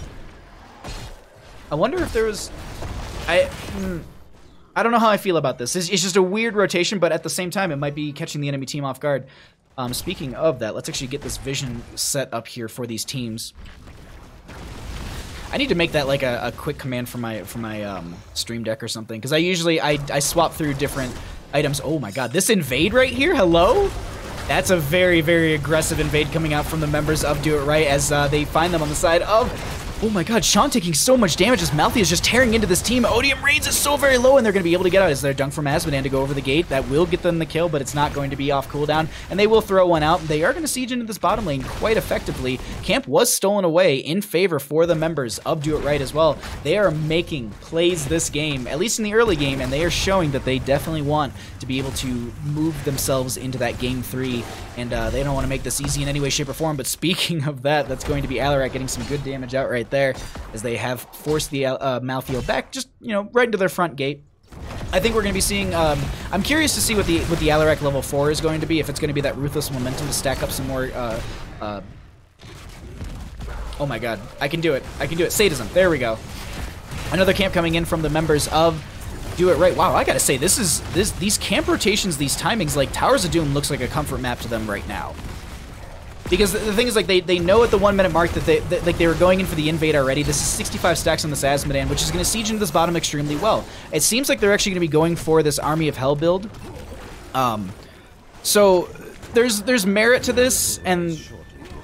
I wonder if there was... I don't know how I feel about this. It's just a weird rotation, but at the same time, it might be catching the enemy team off guard. Speaking of that, let's actually get this vision set up here for these teams. I need to make that like a quick command for my stream deck or something, because I swap through different items. Oh my god, this invade right here, hello? That's a very, very aggressive invade coming out from the members of Do It Right as they find them on the side of... Oh my god, Sean taking so much damage as Malthael is just tearing into this team. Odium Reigns is so very low, and they're going to be able to get out. Is there dunk from Azmodan to go over the gate? That will get them the kill, but it's not going to be off cooldown, and they will throw one out. They are going to siege into this bottom lane quite effectively. Camp was stolen away in favor for the members of Do It Right as well. They are making plays this game, at least in the early game, and they are showing that they definitely want to be able to move themselves into that game 3, and they don't want to make this easy in any way, shape, or form. But speaking of that, that's going to be Alarak getting some good damage out right there, as they have forced the Malthael back, just, right into their front gate. I think we're going to be seeing, I'm curious to see what the Alarak level 4 is going to be, if it's going to be that Ruthless Momentum to stack up some more, oh my god, I can do it, Sadism, there we go. Another camp coming in from the members of Do It Right. Wow, I gotta say, these camp rotations, these timings, like Towers of Doom looks like a comfort map to them right now. Because the thing is, like, they know at the 1 minute mark that they were going in for the invade already. This is 65 stacks on this Azmodan, which is going to siege into this bottom extremely well. It seems like they're actually going to be going for this Army of Hell build. So there's merit to this, and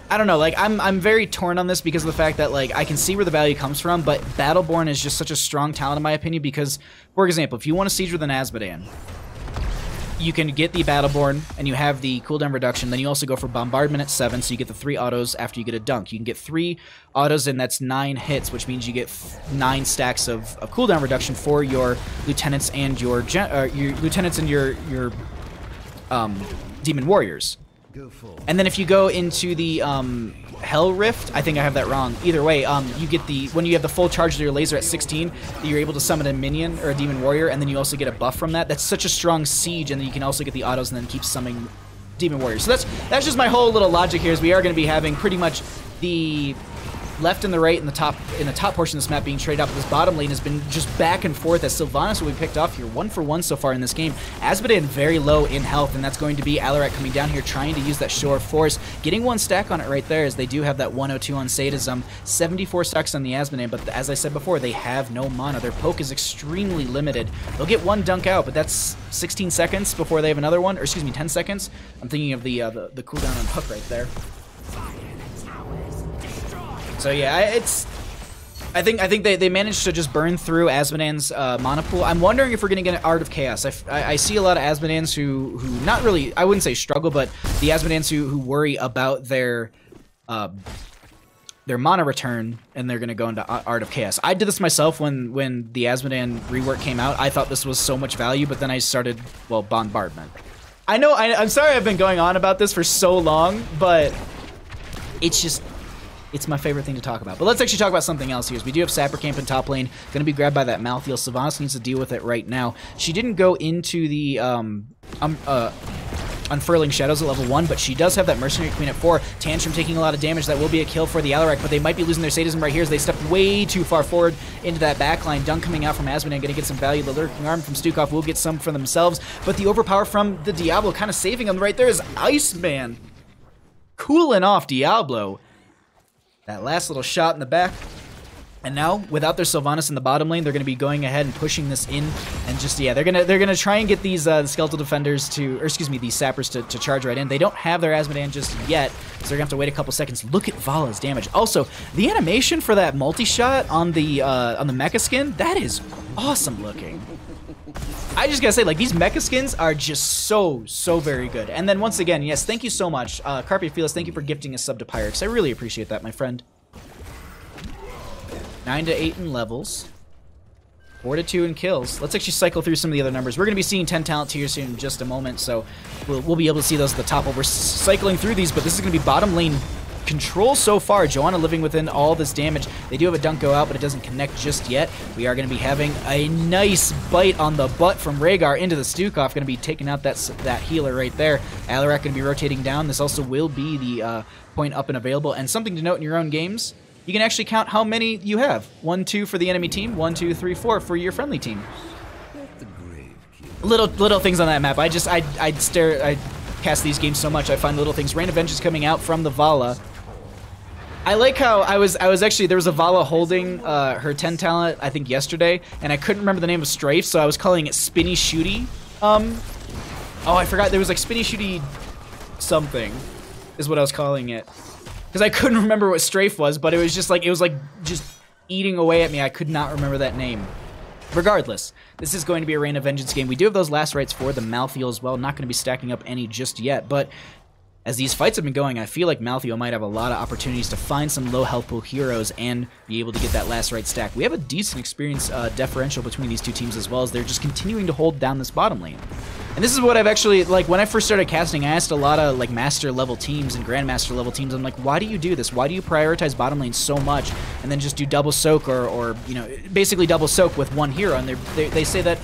I don't know, like, I'm very torn on this because of the fact that, like, I can see where the value comes from, but Battleborn is just such a strong talent in my opinion because, for example, if you want to siege with an Azmodan, you can get the Battleborn, and you have the cooldown reduction. Then you also go for Bombardment at 7, so you get the 3 autos after you get a dunk. You can get 3 autos, and that's 9 hits, which means you get 9 stacks of cooldown reduction for your lieutenants and your demon warriors. And then if you go into the Hell Rift, I think I have that wrong. Either way, you get when you have the full charge of your laser at 16, you're able to summon a minion or a demon warrior, and then you also get a buff from that. That's such a strong siege, and then you can also get the autos and then keep summoning Demon Warriors. So that's just my whole little logic here, is we are going to be having pretty much the left and the right in the top portion of this map being traded up. This bottom lane has been just back and forth as Sylvanas will be picked off here, 1 for 1 so far in this game. Asmodean very low in health, and that's going to be Alarak coming down here trying to use that Shore of Force, getting 1 stack on it right there, as they do have that 102 on Sadism, 74 stacks on the Asmodean, but as I said before, they have no mana. Their poke is extremely limited. They'll get 1 dunk out, but that's 16 seconds before they have another one, or excuse me, 10 seconds. I'm thinking of the cooldown on Hook right there. So yeah, I think they managed to just burn through Asmodean's mana pool. I'm wondering if we're gonna get an Art of Chaos. I see a lot of Asmodeans who not really, I wouldn't say struggle, but the Asmodeans who worry about their mana return, and they're gonna go into Art of Chaos. I did this myself when the Asmodean rework came out. I thought this was so much value, but then I started, well, Bombardment. I'm sorry I've been going on about this for so long, but it's my favorite thing to talk about. But let's actually talk about something else here. We do have Sapper Camp in top lane, going to be grabbed by that Malthael. Sylvanas needs to deal with it right now. She didn't go into the Unfurling Shadows at level 1, but she does have that Mercenary Queen at 4. Tantrum taking a lot of damage. That will be a kill for the Alarak, but they might be losing their Sadism right here as they step way too far forward into that backline. Dunk coming out from Asmodean, going to get some value. The Lurking Arm from Stukov will get some for themselves, but the overpower from the Diablo kind of saving them right there is Iceman. Cooling off Diablo. That last little shot in the back. And now, without their Sylvanas in the bottom lane, they're going to be going ahead and pushing this in, and just, yeah, they're gonna try and get these Skeletal Defenders to, or excuse me, these Sappers to charge right in. They don't have their Asmodean just yet, so they're gonna have to wait a couple seconds. Look at Vala's damage. Also, the animation for that multi-shot on the mecha skin, that is awesome looking. I just gotta say, like, these mecha skins are just so very good. And then once again, yes, thank you so much, Carpe Felis, thank you for gifting a sub to Pyrex. I really appreciate that, my friend. 9 to 8 in levels, 4 to 2 in kills. Let's actually cycle through some of the other numbers. We're going to be seeing 10 talent tiers here in just a moment, so we'll be able to see those at the top while we're cycling through these, but this is going to be bottom lane control so far. Joanna living within all this damage. They do have a dunk go out, but it doesn't connect just yet. We are going to be having a nice bite on the butt from Rhaegar into the Stukov. Going to be taking out that healer right there. Alarak going to be rotating down. This also will be the point up and available. And something to note in your own games, you can actually count how many you have. 1, 2 for the enemy team, 1, 2, 3, 4 for your friendly team. Little things on that map. I cast these games so much. I find little things. Rain of Vengeance coming out from the Vala. I like how I was actually, there was a Vala holding her 10 talent, I think yesterday, and I couldn't remember the name of Strafe, so I was calling it Spinny Shooty. Oh, I forgot, there was like Spinny Shooty something, is what I was calling it. Because I couldn't remember what Strafe was, but it was just eating away at me. I could not remember that name. Regardless, this is going to be a Rain of Vengeance game. We do have those last rights for the Malthael as well. Not going to be stacking up any just yet, but as these fights have been going, I feel like Malthael might have a lot of opportunities to find some low health pool heroes and be able to get that last right stack. We have a decent experience differential between these two teams as well, as they're just continuing to hold down this bottom lane. And this is what I've actually, like, when I first started casting, I asked a lot of, like, master level teams and grandmaster level teams, I'm like, why do you do this? Why do you prioritize bottom lane so much and then just do double soak or you know, basically double soak with one hero? And they say that,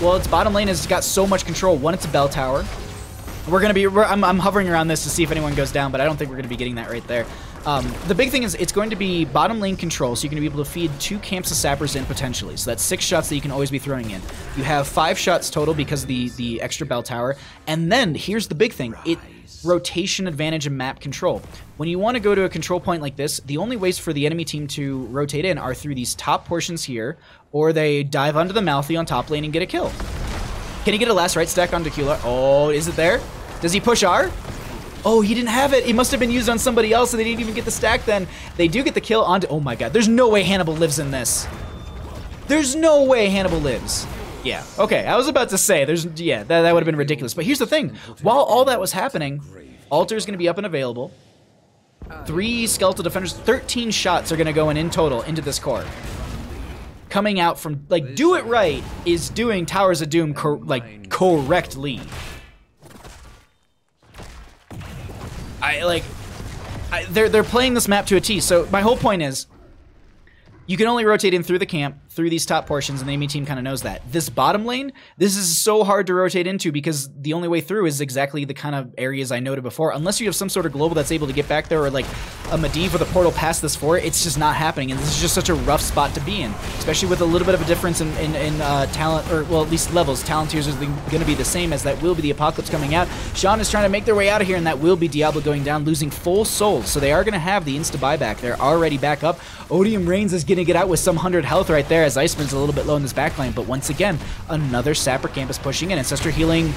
well, its bottom lane has got so much control. One, it's a bell tower. I'm hovering around this to see if anyone goes down, but I don't think we're going to be getting that right there. The big thing is it's going to be bottom lane control, so you're going to be able to feed 2 camps of sappers in potentially. So that's 6 shots that you can always be throwing in. You have 5 shots total because of the extra bell tower. And then here's the big thing. Rotation advantage and map control. When you want to go to a control point like this, the only ways for the enemy team to rotate in are through these top portions here, or they dive onto the Malthael on top lane and get a kill. Can he get a last right stack on Tequila? Oh, is it there? Does he push R? Oh, he didn't have it. It must have been used on somebody else, and they didn't even get the stack then. They do get the kill onto... Oh my god, there's no way Hannibal lives in this. There's no way Hannibal lives. Yeah, okay, I was about to say, that would have been ridiculous. But here's the thing. While all that was happening, Altar is going to be up and available. 3 Skeletal Defenders, 13 shots are going to go in total into this core. Coming out from, like, Do It Right is doing Towers of Doom, correctly. They're playing this map to a T, so my whole point is, you can only rotate in through the camp, through these top portions, and the enemy team kind of knows that. This bottom lane, this is so hard to rotate into because the only way through is exactly the kind of areas I noted before. Unless you have some sort of global that's able to get back there, or like a Medivh with a portal past this for it, it's just not happening, and this is just such a rough spot to be in, especially with a little bit of a difference in talent, or well, at least levels. Talent tiers is going to be the same, as that will be the Apocalypse coming out. Sean is trying to make their way out of here, and that will be Diablo going down, losing full souls, so they are going to have the insta buyback. They're already back up. Odium Reigns is going to get out with some 100 health right there, as Iceman's a little bit low in this backline, but once again, another Sapper Campus pushing in. Ancestor healing.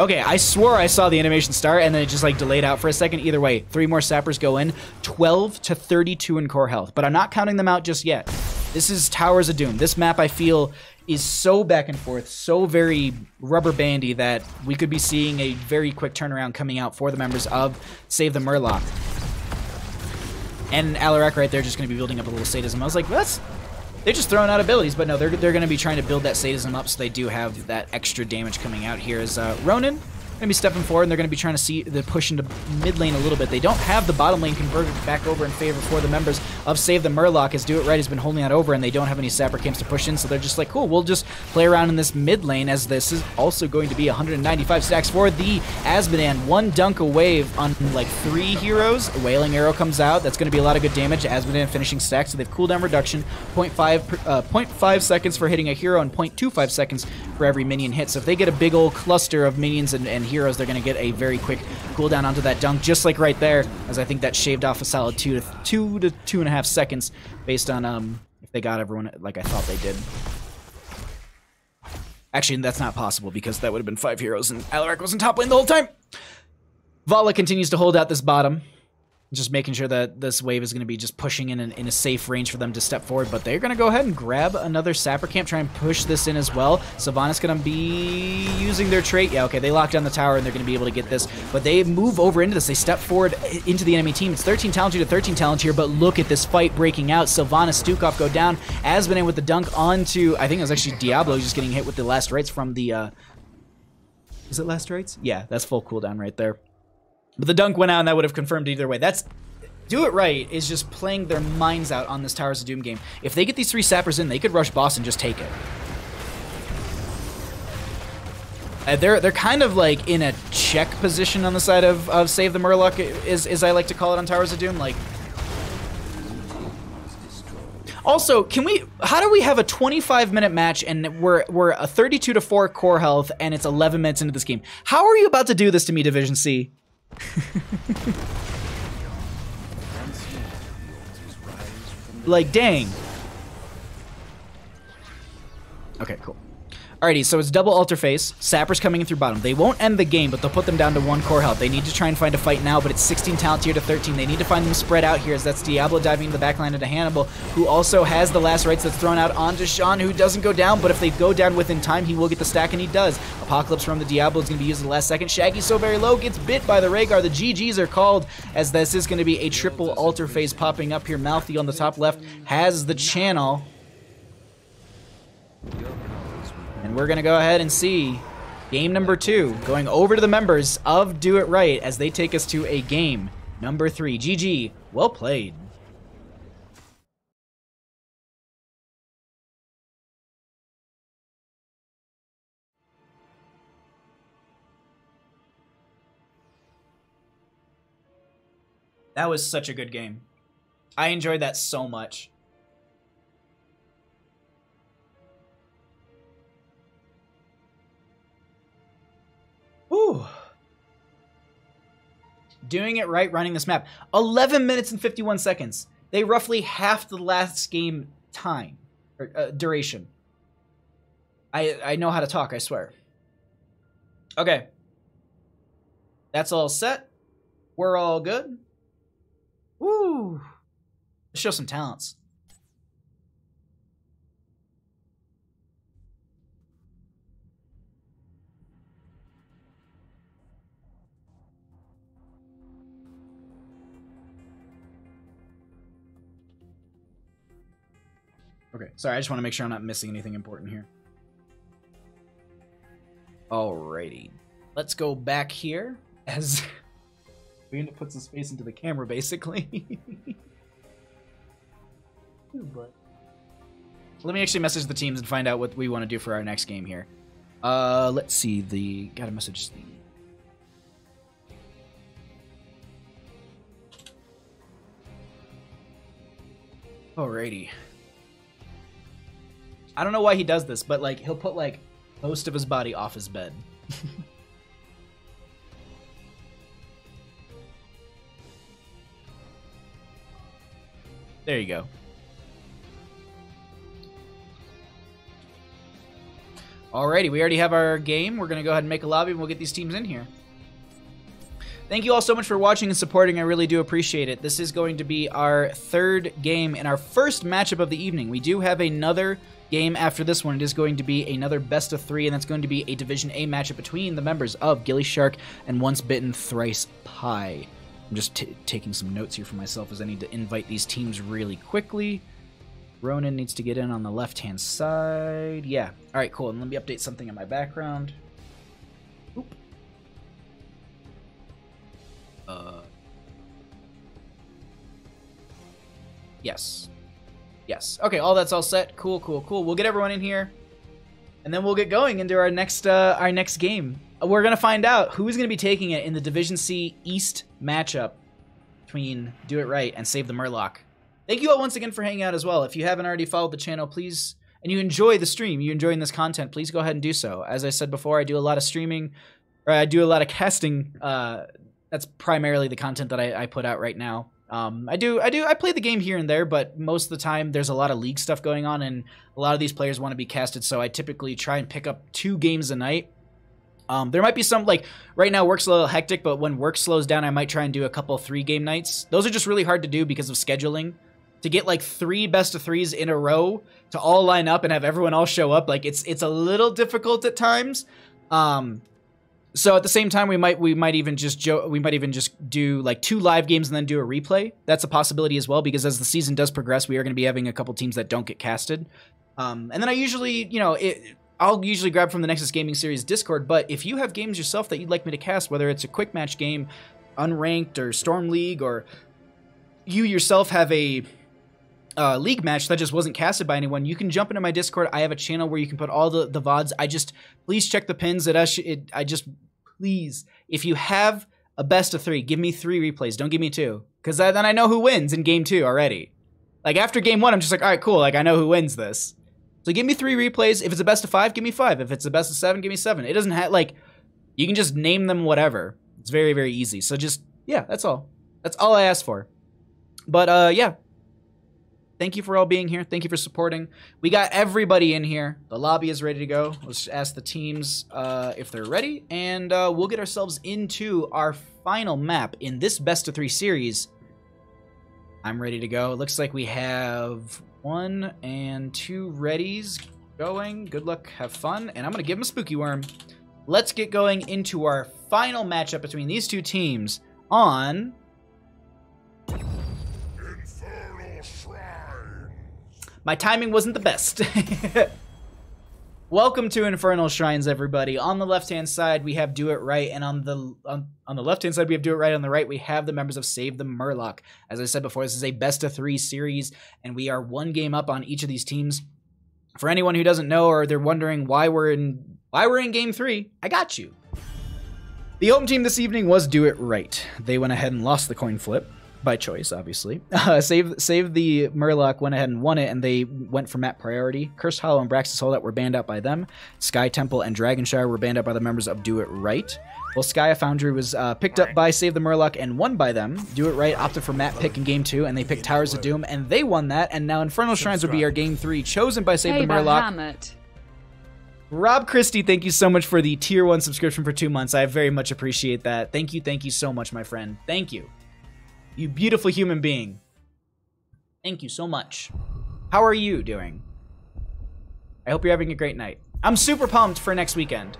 Okay, I swore I saw the animation start, and then it just like delayed out for a second. Either way, 3 more Sappers go in, 12 to 32 in core health, but I'm not counting them out just yet. This is Towers of Doom. This map, I feel, is so back and forth, so very rubber bandy, that we could be seeing a very quick turnaround coming out for the members of Save the Murloc. And Alarak right there just going to be building up a little sadism. I was like, they're just throwing out abilities, but no, they're going to be trying to build that sadism up, so they do have that extra damage coming out here. As Ronin going to be stepping forward, and they're going to be trying to see the push into mid lane a little bit. They don't have the bottom lane converted back over in favor for the members of Save the Murloc, as Do It Right has been holding that over, and they don't have any Sapper camps to push in, so they're just like, cool, we'll just play around in this mid lane, as this is also going to be 195 stacks for the Azmodan. 1 dunk away on like 3 heroes. A Wailing Arrow comes out. That's going to be a lot of good damage. Azmodan finishing stacks, so they have cooldown reduction, 0.5 seconds for hitting a hero, and 0.25 seconds for every minion hit. So if they get a big old cluster of minions and heroes, they're going to get a very quick cooldown onto that dunk, just like right there, as I think that shaved off a solid 2 to 2.5 seconds based on if they got everyone like I thought they did. Actually, that's not possible, because that would have been 5 heroes and Alarak was in top lane the whole time. Vala continues to hold out this bottom, just making sure that this wave is going to be just pushing in a safe range for them to step forward, but they're going to go ahead and grab another Sapper Camp, try and push this in as well. Sylvanas going to be using their trait. Yeah, okay, they lock down the tower, and they're going to be able to get this, but they move over into this. They step forward into the enemy team. It's 13 talent here to 13 talent here, but look at this fight breaking out. Sylvanas, Stukov go down. Azmodan with the dunk onto, I think it was actually Diablo, just getting hit with the last rites from the, is it last rites? Yeah, that's full cooldown right there. But the dunk went out, and that would have confirmed either way. That's Do It Right is just playing their minds out on this Towers of Doom game. If they get these 3 Sappers in, they could rush boss and just take it. They're kind of like in a check position on the side of Save the Murloc, as I like to call it on Towers of Doom. Like, also, how do we have a 25-minute match and we're a 32 to 4 core health and it's 11 minutes into this game? How are you about to do this to me, Division C? Like, dang. Okay, cool. Alrighty, so it's double altar phase. Sappers coming in through bottom. They won't end the game, but they'll put them down to 1 core health. They need to try and find a fight now, but it's 16 talent tier to 13. They need to find them spread out here, as that's Diablo diving into the backline into Hannibal, who also has the last rites that's thrown out onto Sean, who doesn't go down, but if they go down within time, he will get the stack, and he does. Apocalypse from the Diablo is going to be used at the last second. Shaggy's so very low, gets bit by the Rhaegar. The GGs are called, as this is going to be a triple altar phase popping up here. Mouthy on the top left has the channel. And we're going to go ahead and see game number 2 going over to the members of Do It Right, as they take us to a game number 3. GG. Well played. That was such a good game. I enjoyed that so much. Whew. Doing it right, running this map. 11 minutes and 51 seconds. They roughly half the last game time, or duration. I know how to talk, I swear. Okay. That's all set. We're all good. Woo. Let's show some talents. Okay, sorry, I just want to make sure I'm not missing anything important here. Alrighty. Let's go back here as we end up putting some space into the camera, basically. But Let me actually message the teams and find out what we want to do for our next game here. Let's see. Gotta message the... Alrighty. I don't know why he does this, but like he'll put like most of his body off his bed. There you go. Alrighty, we already have our game. We're gonna go ahead and make a lobby and we'll get these teams in here. Thank you all so much for watching and supporting. I really do appreciate it. This is going to be our third game and our first matchup of the evening. We do have another game after this one. It is going to be another best of 3, and that's going to be a Division A matchup between the members of Gilly Shark and Once Bitten Thrice Pie. I'm just taking some notes here for myself as I need to invite these teams really quickly. Ronan needs to get in on the left-hand side. Yeah. All right, cool. And let me update something in my background. Oop. Yes. Yes. Okay, all that's all set. Cool, cool, cool. We'll get everyone in here, and then we'll get going into our next game. We're gonna find out who's gonna be taking it in the Division C East matchup between Do It Right and Save the Murloc. Thank you all once again for hanging out as well. If you haven't already followed the channel, please, and you enjoy the stream, you're enjoying this content, please go ahead and do so. As I said before, I do a lot of streaming, or I do a lot of casting. That's primarily the content that I put out right now. I play the game here and there, but most of the time there's a lot of league stuff going on, and a lot of these players want to be casted, so I typically try and pick up 2 games a night. There might be some, like, right now work's a little hectic, but when work slows down, I might try and do a couple 3-game nights. Those are just really hard to do because of scheduling. To get, like, 3 best of 3s in a row to all line up and have everyone all show up, like, it's a little difficult at times. So at the same time, we might even just do like 2 live games and then do a replay. That's a possibility as well, because as the season does progress, we are going to be having a couple teams that don't get casted. And then I usually, I'll usually grab from the Nexus Gaming Series Discord. But if you have games yourself that you'd like me to cast, whether it's a quick match game, unranked, or Storm League, or you yourself have a league match that just wasn't casted by anyone, you can jump into my Discord. I have a channel where you can put all the VODs. Please check the pins. Please, if you have a best of 3, give me 3 replays. Don't give me 2, because then I know who wins in game 2 already. Like, after game 1, I'm just like, all right, cool. Like, I know who wins this. So give me 3 replays. If it's a best of 5, give me 5. If it's a best of 7, give me 7. It doesn't have, like, you can just name them whatever. It's very, very easy. So just, yeah, that's all. That's all I asked for. But, yeah. Thank you for all being here. Thank you for supporting. We got everybody in here. The lobby is ready to go. Let's ask the teams if they're ready, and we'll get ourselves into our final map in this best of 3 series. I'm ready to go. It looks like we have 1 and 2 readies going. Good luck. Have fun. And I'm going to give him a spooky worm. Let's get going into our final matchup between these 2 teams on... My timing wasn't the best. Welcome to Infernal Shrines, everybody. On the left-hand side, we have Do It Right, and on the left-hand side, we have Do It Right. On the right, we have the members of Save the Murloc. As I said before, this is a best-of-3 series, and we are 1 game up on each of these teams. For anyone who doesn't know, or they're wondering why we're in Game 3, I got you. The home team this evening was Do It Right. They went ahead and lost the coin flip. By choice, obviously. Save the Murloc went ahead and won it, and they went for map priority. Cursed Hollow and Braxis Holdout were banned out by them. Sky Temple and Dragonshire were banned out by the members of Do It Right. Well, Skya Foundry was picked up by Save the Murloc and won by them. Do It Right opted for map pick in Game 2, and they picked Towers of Doom, and they won that. And now Infernal Shrines will be our Game 3, chosen by Save the Murloc. Rob Christie, thank you so much for the Tier 1 subscription for 2 months. I very much appreciate that. Thank you so much, my friend. Thank you. You beautiful human being. Thank you so much. How are you doing? I hope you're having a great night. I'm super pumped for next weekend.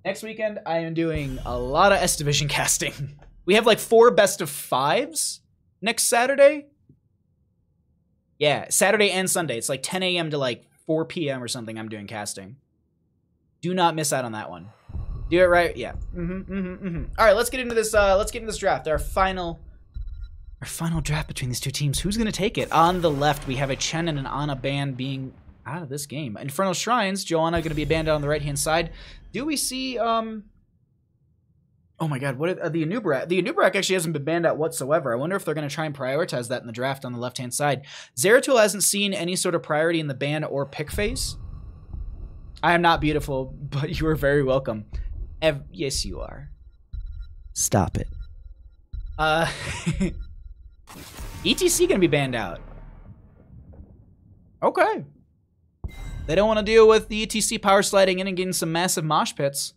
Next weekend, I am doing a lot of S Division casting. We have like 4 best of 5s next Saturday. Yeah, Saturday and Sunday. It's like 10 a.m. to like 4 p.m. or something I'm doing casting. Do not miss out on that one. Do it right, yeah. All right, let's get into this. Let's get into this draft. Our final Our final draft between these two teams. Who's going to take it? On the left, we have a Chen and an Ana ban being out of this game. Infernal Shrines, Joanna going to be banned out on the right-hand side. Do we see, oh my god, what are, the Anubarak? The Anubarak actually hasn't been banned out whatsoever. I wonder if they're going to try and prioritize that in the draft on the left-hand side. Zeratul hasn't seen any sort of priority in the ban or pick phase. I am not beautiful, but you are very welcome. Yes, you are. Stop it. ETC going to be banned out. Okay. They don't want to deal with the ETC power sliding in and getting some massive mosh pits.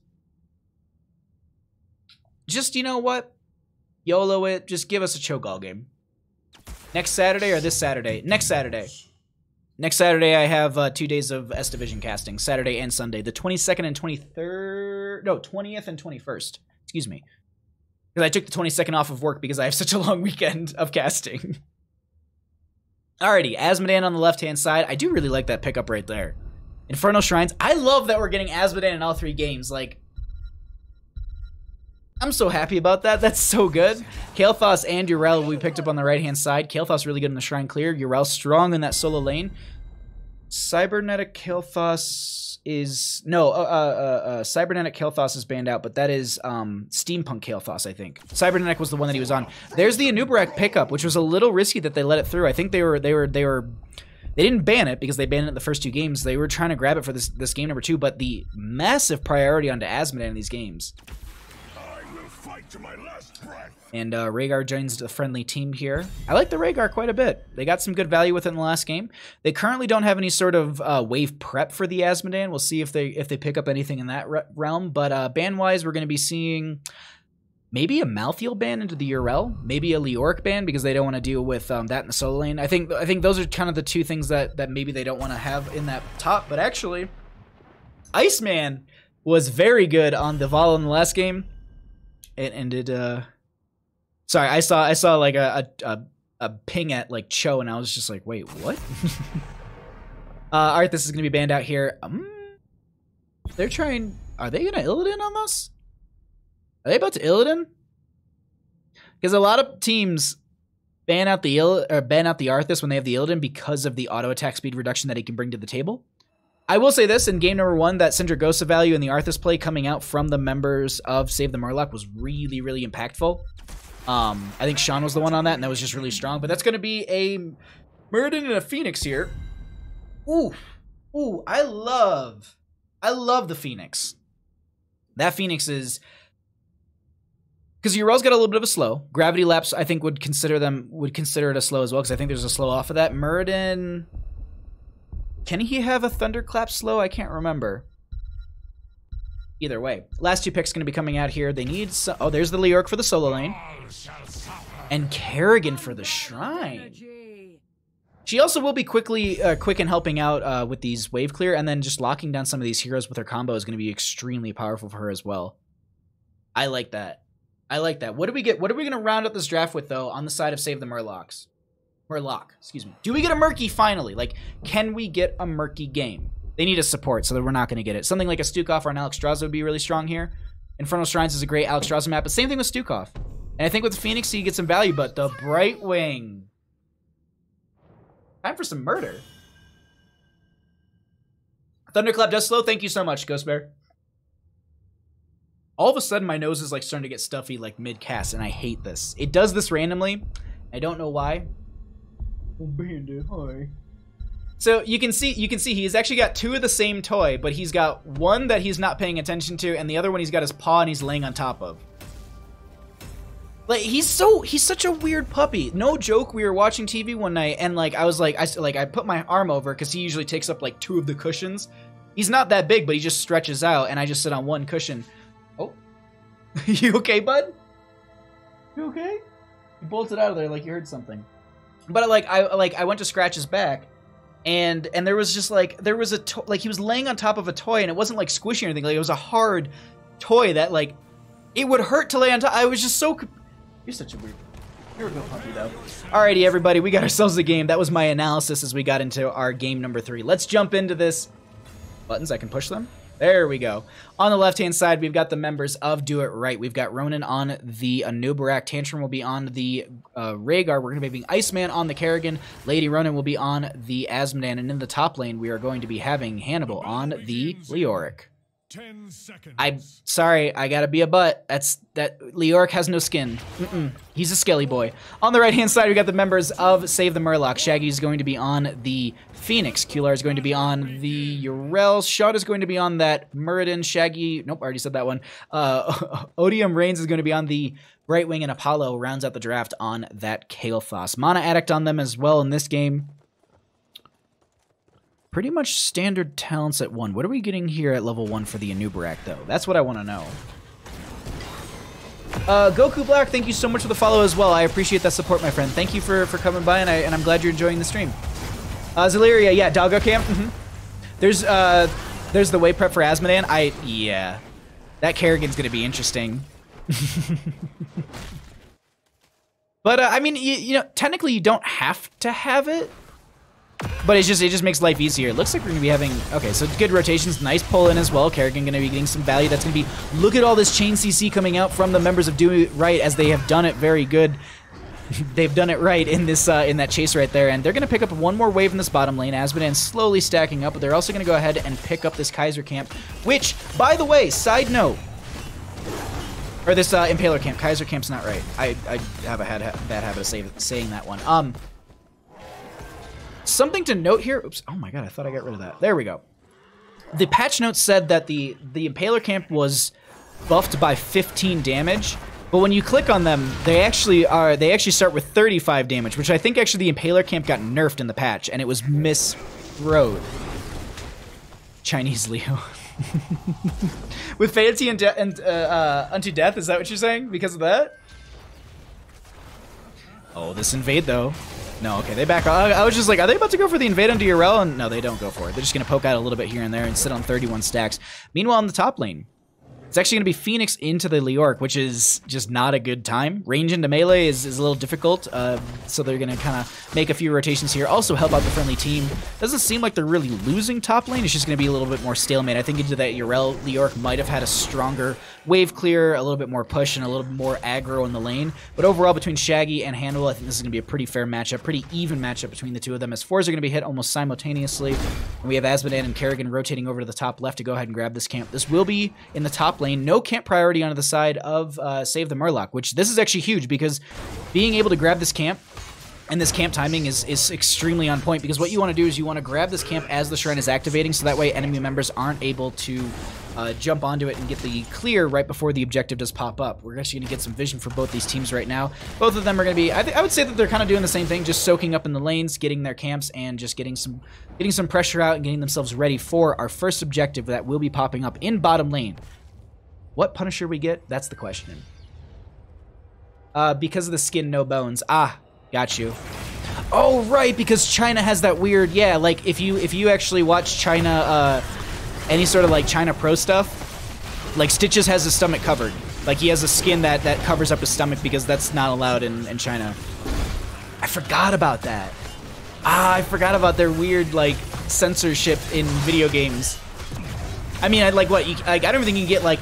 Just, you know what? YOLO it. Just give us a Cho'Gall game. Next Saturday or this Saturday? Next Saturday. Next Saturday, I have 2 days of S Division casting. Saturday and Sunday. The 22nd and 23rd... No, 20th and 21st. Excuse me. Because I took the 22nd off of work because I have such a long weekend of casting. Alrighty, Asmodan on the left-hand side. I do really like that pickup right there. Infernal Shrines. I love that we're getting Asmodan in all 3 games. Like, I'm so happy about that. That's so good. Kael'thas and Yrel we picked up on the right-hand side. Kael'thas really good in the Shrine clear. Yrel strong in that solo lane. Cybernetic Kael'thas is... No, Cybernetic Kael'thas is banned out, but that is Steampunk Kael'thas, I think. Cybernetic was the one that he was on. There's the Anubarak pickup, which was a little risky that they let it through. I think they didn't ban it because they banned it in the first 2 games. They were trying to grab it for this game number 2, but the massive priority onto Asmodan in these games. To my last breath. And Rhaegar joins the friendly team here. I like the Rhaegar quite a bit. They got some good value with it in the last game. They currently don't have any sort of wave prep for the Asmodan. We'll see if they pick up anything in that realm. But ban-wise, we're going to be seeing maybe a Malthael ban into the Yrel, maybe a Leoric ban because they don't want to deal with that in the solo lane. I think those are kind of the 2 things that maybe they don't want to have in that top. But actually, Iceman was very good on the Vala in the last game. It ended, sorry, I saw like a ping at like Cho and I was just like, wait, what? Alright, this is gonna be banned out here. They're trying, are they gonna Illidan on this? Are they about to Illidan? Because a lot of teams ban out the Arthas when they have the Illidan because of the auto attack speed reduction that he can bring to the table. I will say this, in game number 1, that Syndragosa value and the Arthas play coming out from the members of Save the Murloc was really, really impactful. I think Sean was the one on that, and that was just really strong. But that's going to be a Muradin and a Phoenix here. Ooh, I love the Phoenix. That Phoenix is... Because Urel's got a little bit of a slow. Gravity Lapse, I think, would consider it a slow as well, because I think there's a slow off of that. Muradin... Can he have a Thunderclap slow? I can't remember. Either way. Last 2 picks going to be coming out here. They need some... Oh, there's the Leoric for the solo lane. And Kerrigan for the Shrine. She also will be quick in helping out with these wave clear, and then just locking down some of these heroes with her combo is going to be extremely powerful for her as well. I like that. I like that. What do we get? What are we going to round up this draft with, though, on the side of Save the Murlocs? Murloc, excuse me. Do we get a Murky finally? Like, can we get a Murky game? They need a support, so that we're not going to get it. Something like a Stukov or an Alexstrasza would be really strong here. Infernal Shrines is a great Alexstrasza map, but same thing with Stukov. And I think with Phoenix, you get some value, but the Brightwing. Time for some murder. Thunderclap does slow. Thank you so much, Ghost Bear. All of a sudden, my nose is like starting to get stuffy like mid-cast, and I hate this. It does this randomly. I don't know why. Hi. So you can see he's actually got 2 of the same toy, but he's got one that he's not paying attention to, and the other one he's got his paw and he's laying on top of. Like he's such a weird puppy. No joke. We were watching TV one night, and like I put my arm over because he usually takes up like 2 of the cushions. He's not that big, but he just stretches out, and I just sit on one cushion. Oh, you okay, bud? You okay? You bolted out of there like you heard something. But I went to scratch his back, and there was just like he was laying on top of a toy, and it wasn't like squishy or anything. Like it was a hard toy that like it would hurt to lay on top. I was just so. You're such a weird. You're a good puppy though. Alrighty, everybody, we got ourselves a game. That was my analysis as we got into our game number 3. Let's jump into this. Buttons, I can push them. There we go. On the left-hand side, we've got the members of Do It Right. We've got Ronan on the Anubarak. Tantrum will be on the Rhaegar. We're going to be having Iceman on the Kerrigan. Lady Ronan will be on the Azmodan. And in the top lane, we are going to be having Hannibal on the Leoric. 10 seconds. I'm sorry, I gotta be a butt. Leoric has no skin. He's a skelly boy. On the right-hand side, we got the members of Save the Murloc. Shaggy is going to be on the Phoenix. Kular is going to be on the Urel. Shawn is going to be on that Muradin. Shaggy, nope, I already said that one. Odium Reigns is going to be on the Brightwing, and Apollo rounds out the draft on that Kael'thas. Mana Addict on them as well in this game. Pretty much standard talents at 1. What are we getting here at level 1 for the Anubarak, though? That's what I want to know. Goku Black, thank you so much for the follow as well. I appreciate that support, my friend. Thank you for coming by, and I'm glad you're enjoying the stream. Zaleria, yeah, Doggo Camp. There's the way prep for Azmodan. Yeah. That Kerrigan's going to be interesting. But, I mean, you know, technically you don't have to have it. But it just makes life easier. It looks like we're going to be having... Okay, so good rotations. Nice pull in as well. Kerrigan going to be getting some value. That's going to be... Look at all this chain CC coming out from the members of Do It Right, as they have done it very good. They've done it right in this in that chase right there. And they're going to pick up one more wave in this bottom lane. Azmodan slowly stacking up. But they're also going to go ahead and pick up this Kaiser camp. Which, by the way, side note... Or this Impaler camp. Kaiser camp's not right. I have a bad habit of saying that one. Something to note here. Oops. Oh my god, I thought I got rid of that. There we go. The patch notes said that the Impaler camp was buffed by 15 damage, but when you click on them, they actually start with 35 damage, which I think actually the Impaler camp got nerfed in the patch, and it was miswrote. Chinese Leo. With Fealty and Unto Death, is that what you're saying? Because of that? Oh, this invade though. No, okay, they back off. I was just like, are they about to go for the invade onto Urel? And no, they don't go for it. They're just going to poke out a little bit here and there and sit on 31 stacks. Meanwhile, in the top lane, it's actually going to be Phoenix into the Leoric, which is just not a good time. Range into melee is a little difficult, so they're going to kind of make a few rotations here. Also help out the friendly team. Doesn't seem like they're really losing top lane. It's just going to be a little bit more stalemate. I think into that Urel, Leoric might have had a stronger wave clear, a little bit more push, and a little bit more aggro in the lane. But overall, between Shaggy and Hannibal, I think this is going to be a pretty fair matchup, pretty even matchup between the two of them, as fours are going to be hit almost simultaneously. And we have Azmodan and Kerrigan rotating over to the top left to go ahead and grab this camp. This will be in the top lane. No camp priority onto the side of Save the Murloc, which this is actually huge because being able to grab this camp and this camp timing is extremely on point, because what you want to do is you want to grab this camp as the shrine is activating, so that way enemy members aren't able to jump onto it and get the clear right before the objective does pop up. We're actually going to get some vision for both these teams right now. Both of them are going to be, I would say that they're kind of doing the same thing, just soaking up in the lanes, getting their camps, and just getting some pressure out and getting themselves ready for our first objective that will be popping up in bottom lane. What Punisher we get? That's the question. Because of the skin, no bones. Ah, got you. Oh, right, because China has that weird, yeah, like, if you actually watch China, any sort of, like, China Pro stuff, like, Stitches has his stomach covered. Like, he has a skin that covers up his stomach because that's not allowed in China. I forgot about that. Ah, I forgot about their weird, like, censorship in video games. I mean, like, what, I don't think you can get, like,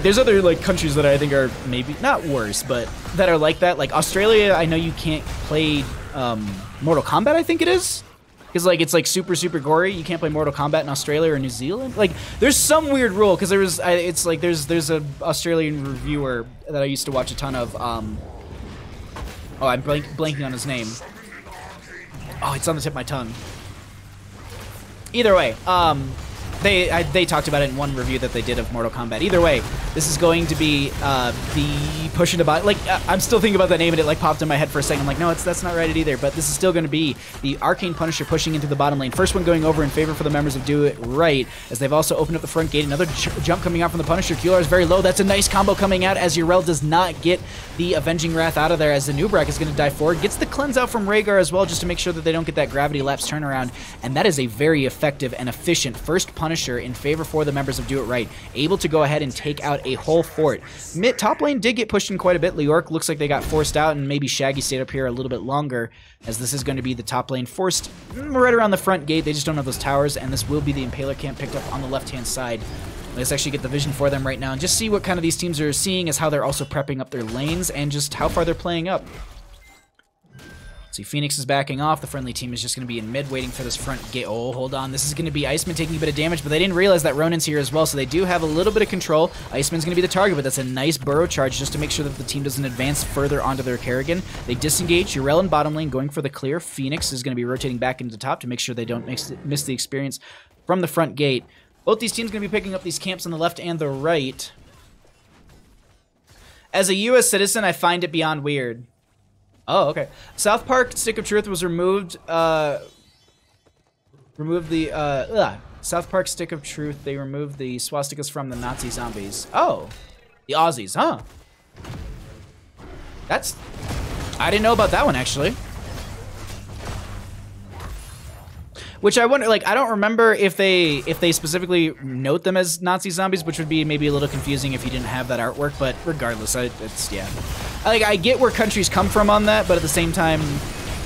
there's other, like, countries that I think are maybe, not worse, but that are like that. Like, Australia, I know you can't play Mortal Kombat, I think it is. Because, like, it's, like, super, super gory. You can't play Mortal Kombat in Australia or New Zealand. Like, there's some weird rule, because it's, like, there's a Australian reviewer that I used to watch a ton of. Oh, I'm blanking on his name. Oh, it's on the tip of my tongue. Either way, they talked about it in one review that they did of Mortal Kombat. Either way, this is going to be the push into bot. Like, I'm still thinking about that name, and it like popped in my head for a second. I'm like, no, that's not right either. But this is still going to be the Arcane Punisher pushing into the bottom lane. First one going over in favor for the members of Do It Right, as they've also opened up the front gate. Another jump coming out from the Punisher. QLR is very low. That's a nice combo coming out as Urel does not get the Avenging Wrath out of there, as the Nubrak is going to die forward. Gets the cleanse out from Rhaegar as well, just to make sure that they don't get that Gravity Lapse turnaround. And that is a very effective and efficient first Punisher Punisher in favor for the members of Do It Right, able to go ahead and take out a whole fort. Top lane did get pushed in quite a bit. Leoric looks like they got forced out, and maybe Shaggy stayed up here a little bit longer, as this is going to be the top lane forced right around the front gate. They just don't have those towers, and this will be the Impaler camp picked up on the left-hand side. Let's actually get the vision for them right now and just see what kind of these teams are seeing as how they're also prepping up their lanes and just how far they're playing up. See, Phoenix is backing off. The friendly team is just going to be in mid waiting for this front gate. Oh, hold on. This is going to be Iceman taking a bit of damage, but they didn't realize that Ronin's here as well, so they do have a little bit of control. Iceman's going to be the target, but that's a nice burrow charge just to make sure that the team doesn't advance further onto their Kerrigan. They disengage. Urel in bottom lane going for the clear. Phoenix is going to be rotating back into the top to make sure they don't miss the experience from the front gate. Both these teams are going to be picking up these camps on the left and the right. As a U.S. citizen, I find it beyond weird. Oh, okay. South Park Stick of Truth was removed. South Park Stick of Truth, they removed the swastikas from the Nazi zombies. Oh, the Aussies, huh? I didn't know about that one, actually. Which I wonder, like, I don't remember if they specifically note them as Nazi zombies, which would be maybe a little confusing if you didn't have that artwork. But regardless, yeah. I get where countries come from on that, but at the same time,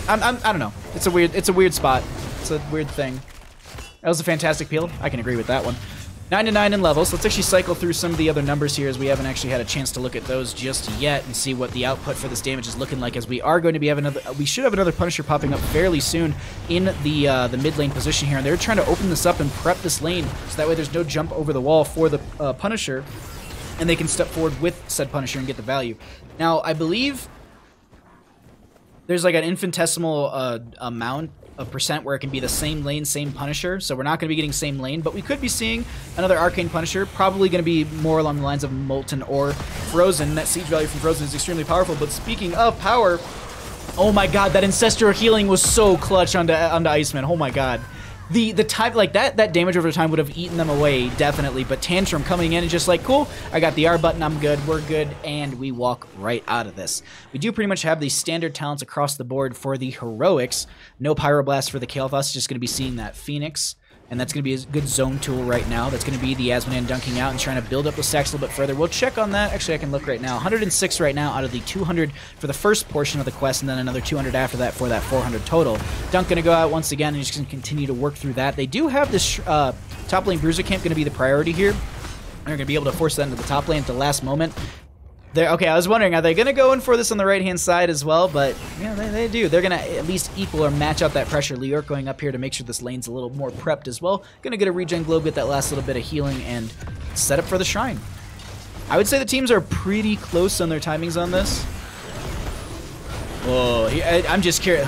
I don't know. It's a weird spot. It's a weird thing. That was a fantastic peel. I can agree with that one. 9-9 in levels. Let's actually cycle through some of the other numbers here, as we haven't actually had a chance to look at those just yet and see what the output for this damage is looking like, as we are going to be having we should have another Punisher popping up fairly soon in the mid lane position here, and they're trying to open this up and prep this lane so that way there's no jump over the wall for the Punisher, and they can step forward with said Punisher and get the value. Now, I believe there's like an infinitesimal amount of percent where it can be the same lane, same Punisher, so we're not going to be getting same lane, but we could be seeing another Arcane Punisher, probably going to be more along the lines of Molten or Frozen. That siege value from Frozen is extremely powerful, but speaking of power, oh my god, that Ancestral Healing was so clutch onto Iceman. Oh my god. The time, like, that damage over time would have eaten them away, definitely, but Tantrum coming in and just like, cool, I got the R button, I'm good, we're good, and we walk right out of this. We do pretty much have the standard talents across the board for the Heroics. No Pyroblast for the Kael'thas, just going to be seeing that Phoenix, and that's going to be a good zone tool right now. That's going to be the Asmodan dunking out and trying to build up the stacks a little bit further. We'll check on that. Actually, I can look right now. 106 right now out of the 200 for the first portion of the quest, and then another 200 after that for that 400 total. Dunk going to go out once again, and just going to continue to work through that. They do have this top lane Bruiser camp going to be the priority here. They're going to be able to force that into the top lane at the last moment. Okay, I was wondering, are they going to go in for this on the right-hand side as well? But, yeah, they do. They're going to at least equal or match out that pressure. Leoric going up here to make sure this lane's a little more prepped as well. Going to get a regen globe, get that last little bit of healing, and set up for the shrine. I would say the teams are pretty close on their timings on this. Whoa, I'm just curious,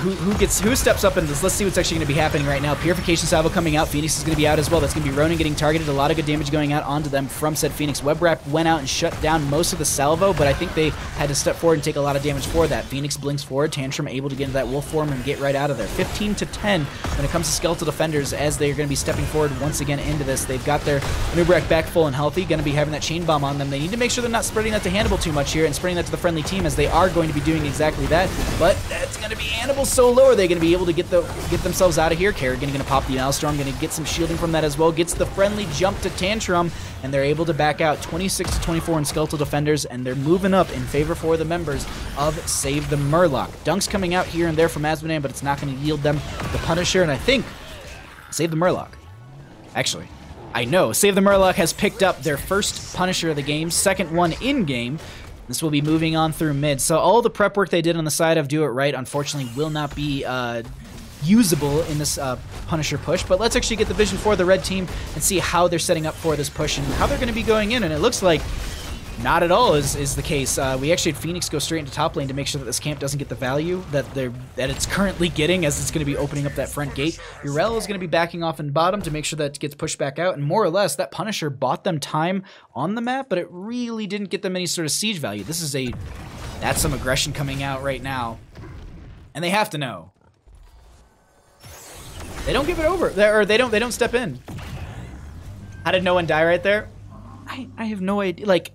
who steps up in this? Let's see what's actually going to be happening right now. Purification Salvo coming out. Phoenix is going to be out as well. That's going to be Ronin getting targeted. A lot of good damage going out onto them from said Phoenix. Web Wrap went out and shut down most of the salvo, but I think they had to step forward and take a lot of damage for that. Phoenix blinks forward. Tantrum able to get into that wolf form and get right out of there. 15-10 when it comes to Skeletal Defenders, as they're going to be stepping forward once again into this. They've got their Nubrek back full and healthy. Going to be having that Chain Bomb on them. They need to make sure they're not spreading that to Hannibal too much here and spreading that to the friendly team, as they are going to be doing exactly that. But that's going to be Hannibal solo. Are they going to be able to get themselves out of here? Kerrigan going to pop the Maelstrom, going to get some shielding from that as well. Gets the friendly jump to Tantrum, and they're able to back out 26-24 in Skeletal Defenders, and they're moving up in favor for the members of Save the Murloc. Dunks coming out here and there from Asmodan, but it's not going to yield them the Punisher, and I think Save the Murloc. Actually, I know Save the Murloc has picked up their first Punisher of the game, second one in-game. This will be moving on through mid. So all the prep work they did on the side of Do It Right, unfortunately, will not be usable in this Punisher push. But let's actually get the vision for the red team and see how they're setting up for this push and how they're going to be going in. And it looks like not at all is the case. We actually had Phoenix go straight into top lane to make sure that this camp doesn't get the value that it's currently getting, as it's going to be opening up that front gate. Urel is going to be backing off in bottom to make sure that it gets pushed back out, and more or less that Punisher bought them time on the map, but it really didn't get them any sort of siege value. That's some aggression coming out right now, and they have to know. They don't give it over, or they don't step in. How did no one die right there? I have no idea. Like,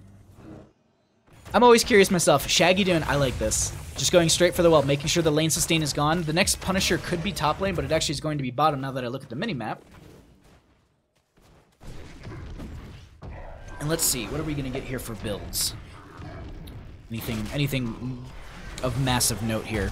I'm always curious myself. Shaggy doing, I like this. Just going straight for the wall, making sure the lane sustain is gone. The next Punisher could be top lane, but it actually is going to be bottom now that I look at the mini-map. Let's see, what are we gonna get here for builds? Anything of massive note here?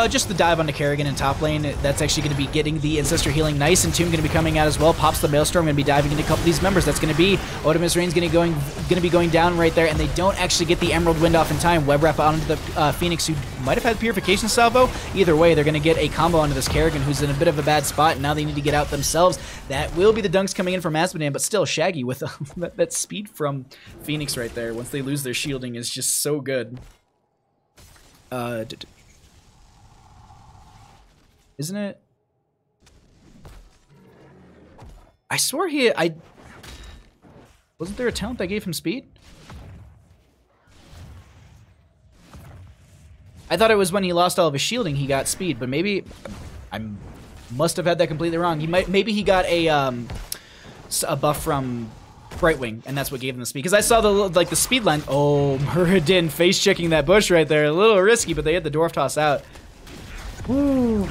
Just the dive onto Kerrigan in top lane. That's actually going to be getting the Ancestor healing. Nice, and Tomb going to be coming out as well. Pops the Maelstrom, going to be diving into a couple of these members. That's going to be Otimus Reign's going to be going down right there, and they don't actually get the Emerald Wind off in time. Web wrap onto the Phoenix, who might have had Purification Salvo. Either way, they're going to get a combo onto this Kerrigan, who's in a bit of a bad spot, and now they need to get out themselves. That will be the dunks coming in from Asmodean, but still, Shaggy with that speed from Phoenix right there. Once they lose their shielding is just so good. Isn't it? I swore wasn't there a talent that gave him speed? I thought it was when he lost all of his shielding he got speed, but maybe I must have had that completely wrong. Maybe he got a buff from Brightwing, and that's what gave him the speed. Because I saw the speed line. Oh, Muradin face checking that bush right there, a little risky, but they had the dwarf toss out. Woo.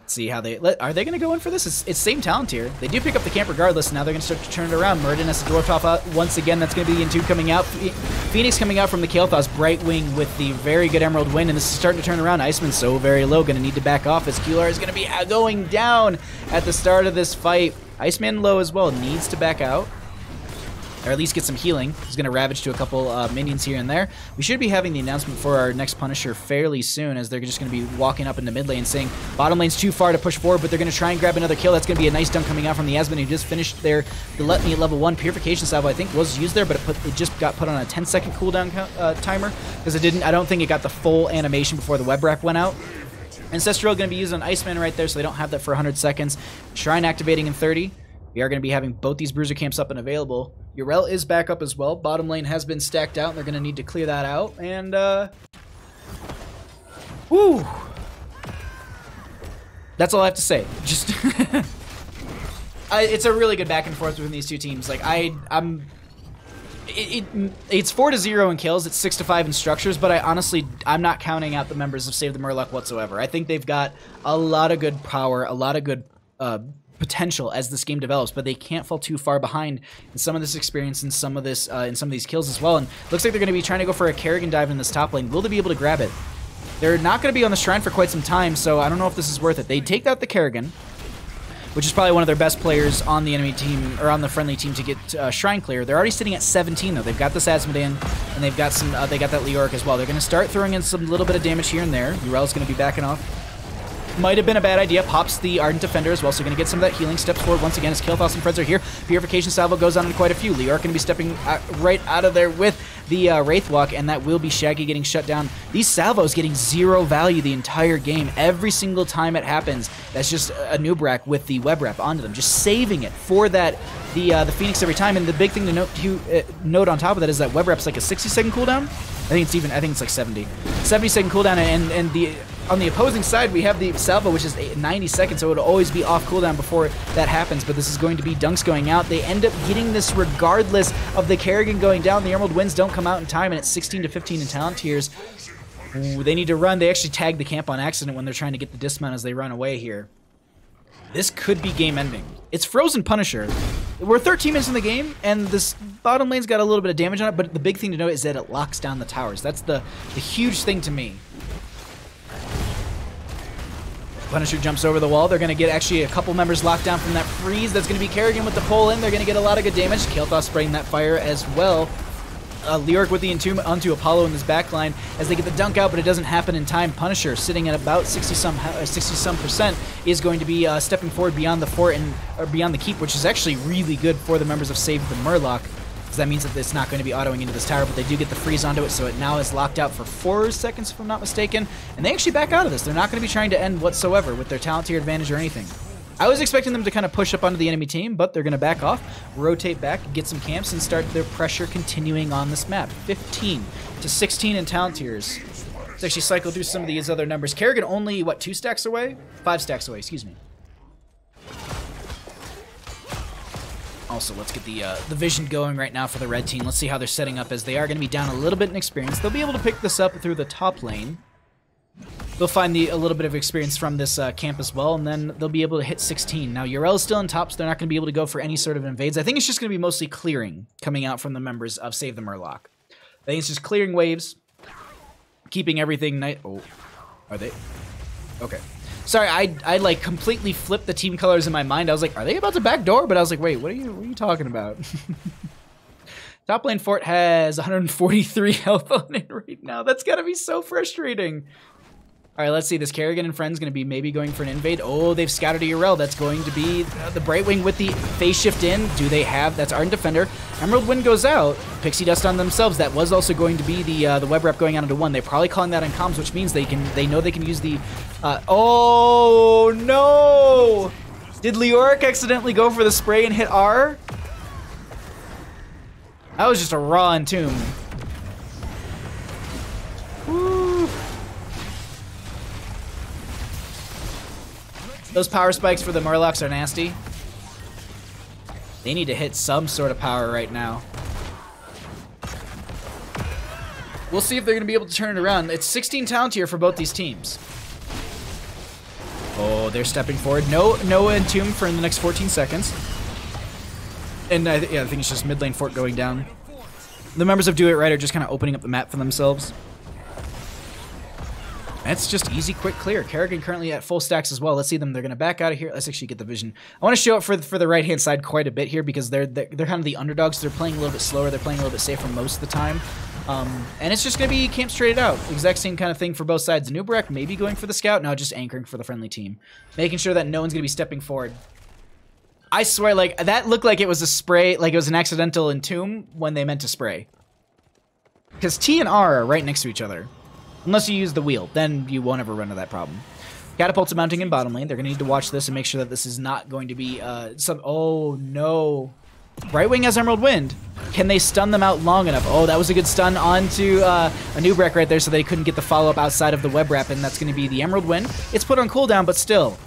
See how are they going to go in for this? It's same talent tier. They do pick up the camp regardless, and now they're going to start to turn it around. Muradin has the dwarf top out once again. That's going to be the Entomb coming out. Phoenix coming out from the Kael'thas. Brightwing with the very good Emerald Wind, and this is starting to turn around. Iceman so very low, going to need to back off as Qlar is going to be going down at the start of this fight. Iceman low as well, needs to back out. Or at least get some healing. He's going to ravage to a couple minions here and there. We should be having the announcement for our next Punisher fairly soon, as they're just going to be walking up into mid lane saying bottom lane's too far to push forward, but they're going to try and grab another kill. That's going to be a nice dunk coming out from the Asmodee, who just finished their Let Me at level 1. Purification Salvo, I think, was used there, but it just got put on a 10-second cooldown timer, because I don't think it got the full animation before the web wrap went out. Ancestral going to be used on Iceman right there, so they don't have that for 100 seconds. Shrine activating in 30. We are going to be having both these bruiser camps up and available. Yrel is back up as well. Bottom lane has been stacked out, and they're going to need to clear that out. And, woo! That's all I have to say. Just, it's a really good back and forth between these two teams. Like, it's 4-0 in kills, it's 6-5 in structures, but I'm not counting out the members of Save the Murloc whatsoever. I think they've got a lot of good power, a lot of good, potential as this game develops, but they can't fall too far behind in some of this experience and some of this in some of these kills as well. And looks like they're going to be trying to go for a Kerrigan dive in this top lane. Will they be able to grab it? They're not going to be on the shrine for quite some time, so I don't know if this is worth it. They take out the Kerrigan, which is probably one of their best players on the enemy team or on the friendly team to get shrine clear. They're already sitting at 17 though. They've got this Asmodean, and they've got some. They got that Leoric as well. They're going to start throwing in some little bit of damage here and there. Yrel's going to be backing off. Might have been a bad idea. Pops the Ardent Defender as well, so going to get some of that healing. Steps forward once again as Kael'thas and friends are here. Purification Salvo goes on in quite a few. Leoric going to be stepping right out of there with the Wraith Walk, and that will be Shaggy getting shut down. These salvos getting 0 value the entire game. Every single time it happens, that's just a Nubrak with the web wrap onto them, just saving it for that the Phoenix every time. And the big thing to note on top of that is that web wrap's like a 60-second cooldown. I think it's like 70-second cooldown, and on the opposing side, we have the Salvo, which is 90 seconds, so it'll always be off cooldown before that happens, but this is going to be dunks going out. They end up getting this regardless of the Kerrigan going down. The Emerald Winds don't come out in time, and it's 16-15 in talent tiers. Ooh, they need to run. They actually tag the camp on accident when they're trying to get the dismount as they run away here. This could be game-ending. It's Frozen Punisher. We're 13 minutes in the game, and this bottom lane's got a little bit of damage on it, but the big thing to note is that it locks down the towers. That's the huge thing to me. Punisher jumps over the wall. They're going to get actually a couple members locked down from that freeze. That's going to be Kerrigan with the pull in. They're going to get a lot of good damage. Kael'thas spraying that fire as well. Leoric with the Entomb onto Apollo in this backline as they get the dunk out, but it doesn't happen in time. Punisher, sitting at about 60-some% is going to be stepping forward beyond the fort or beyond the keep, which is actually really good for the members of Save the Murloc, because that means that it's not going to be autoing into this tower, but they do get the freeze onto it, so it now is locked out for 4 seconds, if I'm not mistaken, and they actually back out of this. They're not going to be trying to end whatsoever with their talent tier advantage or anything. I was expecting them to kind of push up onto the enemy team, but they're going to back off, rotate back, get some camps, and start their pressure continuing on this map. 15-16 in talent tiers. Let's actually cycle through some of these other numbers. Kerrigan only, what, 2 stacks away? 5 stacks away, excuse me. Also, let's get the vision going right now for the red team. Let's see how they're setting up, as they are going to be down a little bit in experience. They'll be able to pick this up through the top lane. they'll find a little bit of experience from this camp as well, and then they'll be able to hit 16. Now, Urel's still on top, so they're not going to be able to go for any sort of invades. I think it's just going to be mostly clearing coming out from the members of Save the Murloc. I think it's just clearing waves, keeping everything nice. Oh, are they? Okay. Sorry, I like completely flipped the team colors in my mind. I was like, are they about to backdoor? But I was like, wait, what are you talking about? Top lane Fort has 143 health on it right now. That's gotta be so frustrating. All right, let's see. This Kerrigan and friends going to be maybe going for an invade. Oh, they've scouted a Urel. That's going to be the Brightwing with the phase shift in. Do they have? That's Ardent Defender. Emerald Wind goes out. Pixie Dust on themselves. That was also going to be the web rep going out into 1. They're probably calling that on comms, which means they know they can use the. Oh no! Did Leoric accidentally go for the spray and hit R? That was just a raw entomb. Woo. Those power spikes for the Murlocs are nasty. They need to hit some sort of power right now. We'll see if they're going to be able to turn it around. It's 16 talent here for both these teams. Oh, they're stepping forward. No entomb for the next 14 seconds. And I think it's just mid lane Fort going down. The members of Do It Right are just kind of opening up the map for themselves. That's just easy, quick clear. Kerrigan currently at full stacks as well. Let's see them. They're going to back out of here. Let's actually get the vision. I want to show it for the right-hand side quite a bit here because they're kind of the underdogs. They're playing a little bit slower. They're playing a little bit safer most of the time. And it's just going to be camp straight out. Exact same kind of thing for both sides. Nubrek maybe going for the scout. No, just anchoring for the friendly team. Making sure that no one's going to be stepping forward. I swear, like, that looked like it was a spray, like it was an accidental entomb when they meant to spray. Because T and R are right next to each other. Unless you use the wheel, then you won't ever run into that problem. Catapults are mounting in bottom lane. They're going to need to watch this and make sure that this is not going to be oh, no. Brightwing has Emerald Wind. Can they stun them out long enough? Oh, that was a good stun onto a Nubrek right there so they couldn't get the follow-up outside of the web wrap, and that's going to be the Emerald Wind. It's put on cooldown, but still.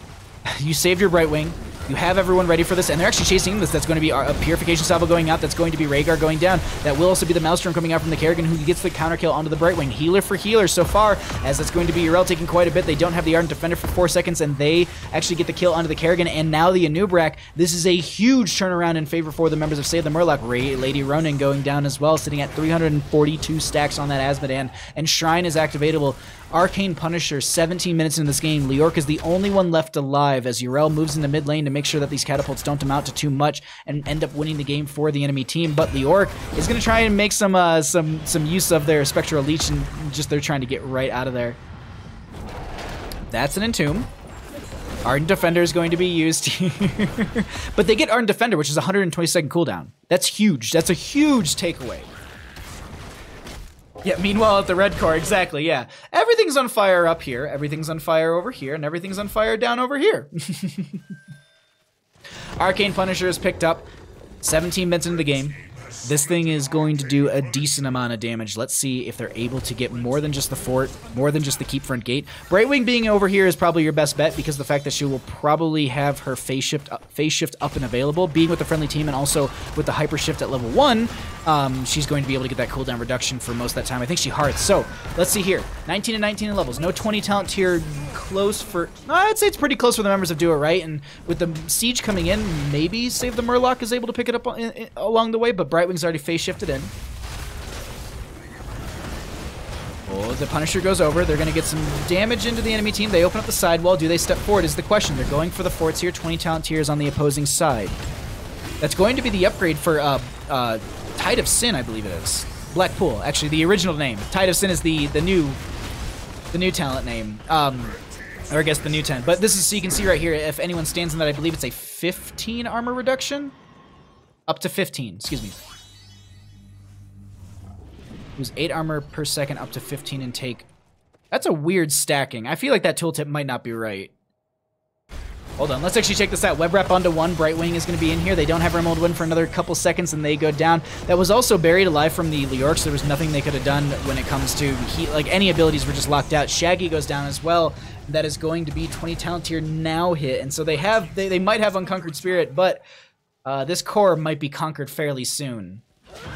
You saved your Brightwing. You have everyone ready for this, and they're actually chasing this. That's going to be a Purification Salvo going out. That's going to be Rhaegar going down. That will also be the Maelstrom coming out from the Kerrigan, who gets the counter kill onto the Brightwing. Healer for healer so far, as that's going to be Urel taking quite a bit. They don't have the Ardent Defender for 4 seconds, and they actually get the kill onto the Kerrigan, and now the Anubrak. This is a huge turnaround in favor for the members of Save the Murloc. Lady Ronin going down as well, sitting at 342 stacks on that Asmodan, and Shrine is activatable. Arcane Punisher, 17 minutes into this game. Leoric is the only one left alive as Urel moves into mid lane to make sure that these catapults don't amount to too much and end up winning the game for the enemy team. But Leoric is going to try and make some use of their Spectral Leech, and just they're trying to get right out of there. That's an Entomb. Ardent Defender is going to be used here. But they get Ardent Defender, which is 120-second cooldown. That's huge. That's a huge takeaway. Yeah, meanwhile at the red core, exactly, yeah. Everything's on fire up here, everything's on fire over here, and everything's on fire down over here. Arcane Punisher is picked up, 17 minutes into the game. This thing is going to do a decent amount of damage. Let's see if they're able to get more than just the fort, more than just the keep front gate. Brightwing being over here is probably your best bet because the fact that she will probably have her phase shift up and available. Being with the friendly team and also with the hyper shift at level 1, she's going to be able to get that cooldown reduction for most of that time. I think she hearts. So let's see here. 19 and 19 in levels. No 20 talent tier close for... I'd say it's pretty close for the members of Do It Right. And with the siege coming in, maybe Save the Murloc is able to pick it up along the way. But Brightwing's already phase shifted in. Oh, the Punisher goes over. They're going to get some damage into the enemy team. They open up the sidewall. Do they step forward is the question. They're going for the forts here. 20 talent tiers on the opposing side. That's going to be the upgrade for Tide of Sin, I believe it is. Blackpool, actually, the original name. Tide of Sin is the new talent name. Or I guess the new 10. But this is, so you can see right here, if anyone stands in that, I believe it's a 15 armor reduction? Up to 15, excuse me. It was 8 armor per second, up to 15 intake. That's a weird stacking. I feel like that tooltip might not be right. Hold on, let's actually check this out. Web wrap onto 1, Brightwing is going to be in here. They don't have Emerald Wind for another couple seconds, and they go down. That was also buried alive from the Leoric, so there was nothing they could have done when it comes to heat. Like, any abilities were just locked out. Shaggy goes down as well. That is going to be 20 talent tier now hit, and so they might have Unconquered Spirit, but this core might be conquered fairly soon.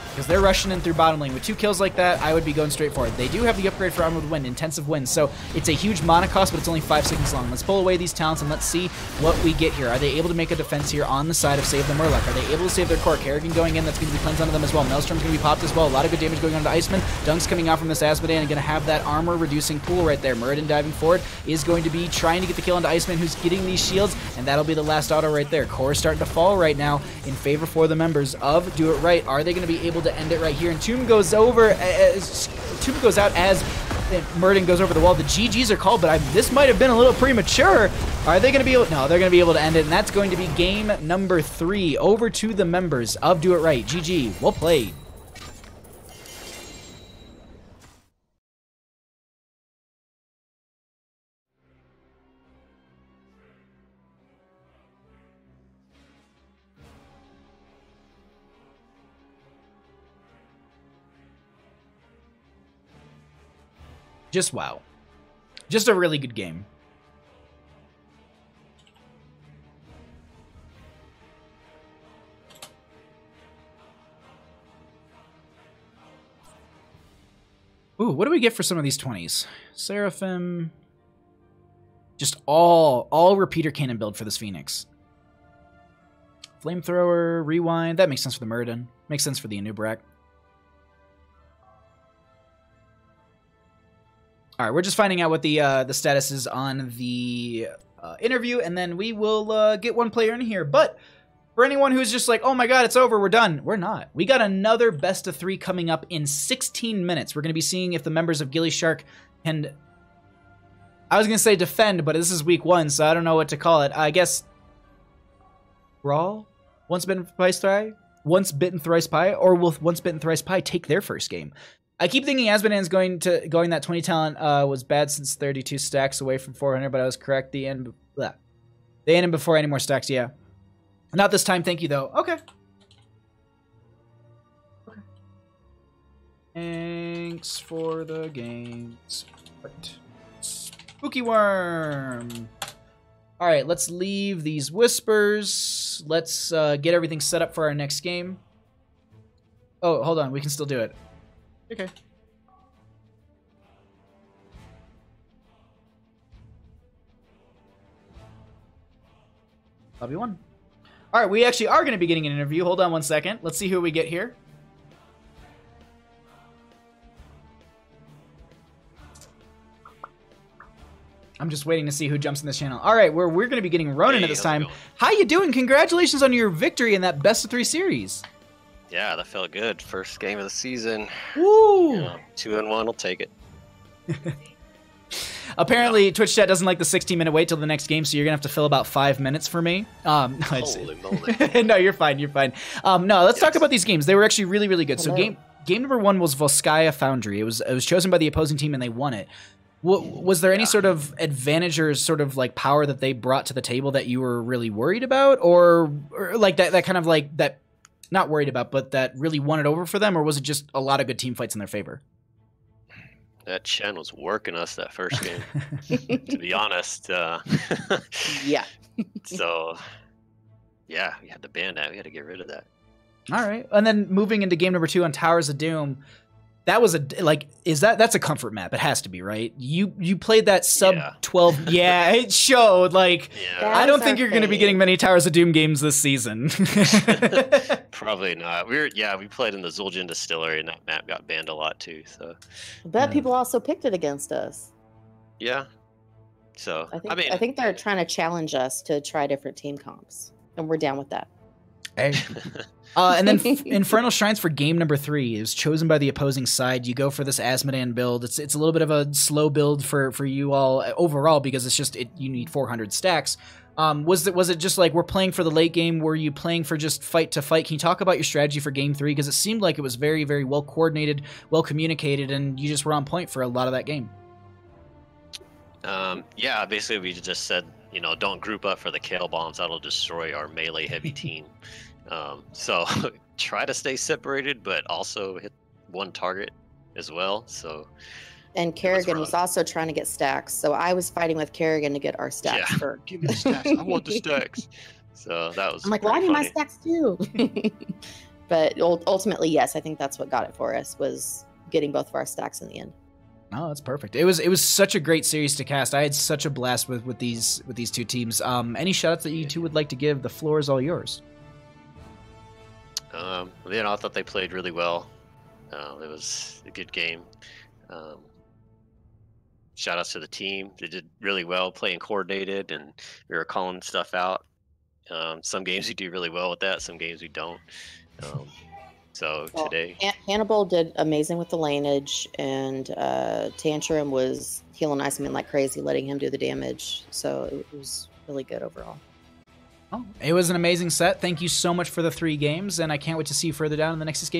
Because they're rushing in through bottom lane. With 2 kills like that, I would be going straight for it. They do have the upgrade for Armored Wind, Intensive Wind, so it's a huge mana cost, but it's only 5 seconds long. Let's pull away these talents and let's see what we get here. Are they able to make a defense here on the side of Save the Murloc? Are they able to save their core? Kerrigan going in, that's going to be cleansed onto them as well. Maelstrom's going to be popped as well. A lot of good damage going on to Iceman. Dunk's coming out from this Asmodean and going to have that armor reducing pool right there. Muradin diving forward is going to be trying to get the kill onto Iceman, who's getting these shields, and that'll be the last auto right there. Core is starting to fall right now in favor for the members of Do It Right. Are they going to be able to end it right here? And Tomb goes over, Tomb goes out as Muradin goes over the wall. The GGs are called, but this might have been a little premature. Are they going to be able? No, they're going to be able to end it, and that's going to be game number 3 over to the members of Do It Right. GG. Well played. Just wow. Just a really good game. Ooh, what do we get for some of these 20s? Seraphim. Just all repeater cannon build for this Phoenix. Flamethrower, Rewind. That makes sense for the Muradin. Makes sense for the Anub'arak. All right, we're just finding out what the status is on the interview, and then we will get one player in here. But for anyone who's just like, oh my god, it's over, we're done. We're not. We got another best of 3 coming up in 16 minutes. We're going to be seeing if the members of Gilly Shark can... I was going to say defend, but this is week 1, so I don't know what to call it. I guess... Brawl? Once bitten, twice try? Once bitten, thrice pie? Or will Once bitten, thrice pie take their first game? I keep thinking Asmodean's going that 20 talent was bad since 32 stacks away from 400, but I was correct. They ended before any more stacks, yeah. Not this time, thank you, though. Okay. Okay. Thanks for the games. Spooky Worm. All right, let's leave these whispers. Let's get everything set up for our next game. Oh, hold on. We can still do it. Okay. Lobby 1. All right, we actually are going to be getting an interview. Hold on one second. Let's see who we get here. I'm just waiting to see who jumps in this channel. All right, we're going to be getting Ronan at this time. How you doing? Congratulations on your victory in that best of 3 series. Yeah, that felt good. First game of the season. Woo! You know, 2-1, I'll take it. Apparently, Twitch chat doesn't like the 16-minute wait till the next game, so you're gonna have to fill about 5 minutes for me. Holy moly! No, you're fine. You're fine. No, let's talk about these games. They were actually really, really good. Hello. So game number 1 was Volskaya Foundry. It was chosen by the opposing team, and they won it. Was there any sort of advantage or sort of like power that they brought to the table that you were really worried about, or like that kind of like that? Not worried about, but that really won it over for them, or was it just a lot of good team fights in their favor? That Chen was working us that first game, to be honest. Yeah. So, yeah, we had to ban that. We had to get rid of that. All right. And then moving into game number 2 on Towers of Doom, that was that's a comfort map. It has to be, right? You played that sub 12. Yeah, it showed. Like, I don't think you're going to be getting many Towers of Doom games this season. Probably not. We played in the Zul'jin Distillery, and that map got banned a lot too. So, I bet people also picked it against us. Yeah. So I think they're trying to challenge us to try different team comps, and we're down with that. Hey. And then Infernal Shrines for game number 3 is chosen by the opposing side. You go for this Asmodean build. It's a little bit of a slow build for you all overall because it's just you need 400 stacks. Was it just like we're playing for the late game? Were you playing for just fight to fight? Can you talk about your strategy for game 3? Because it seemed like it was very, very well coordinated, well communicated, and you just were on point for a lot of that game. Yeah, basically we just said, don't group up for the Kale Bombs. That'll destroy our melee heavy team. So try to stay separated, but also hit one target as well. So, and Kerrigan was also trying to get stacks. So I was fighting with Kerrigan to get our stacks. Yeah, give me the stacks. I want the stacks. So that was. I'm like, well, I need my stacks too. But ultimately, yes, I think that's what got it for us, was getting both of our stacks in the end. Oh, that's perfect. It was such a great series to cast. I had such a blast with these two teams. Any shoutouts that you two would like to give? The floor is all yours. I thought they played really well. It was a good game. Shout outs to the team. They did really well playing coordinated, and we were calling stuff out. Some games we do really well with that. Some games we don't. Today, Hannibal did amazing with the laneage, and Tantrum was healing Iceman like crazy, letting him do the damage. So it was really good overall. Oh, it was an amazing set. Thank you so much for the 3 games, and I can't wait to see you further down in the Nexus game.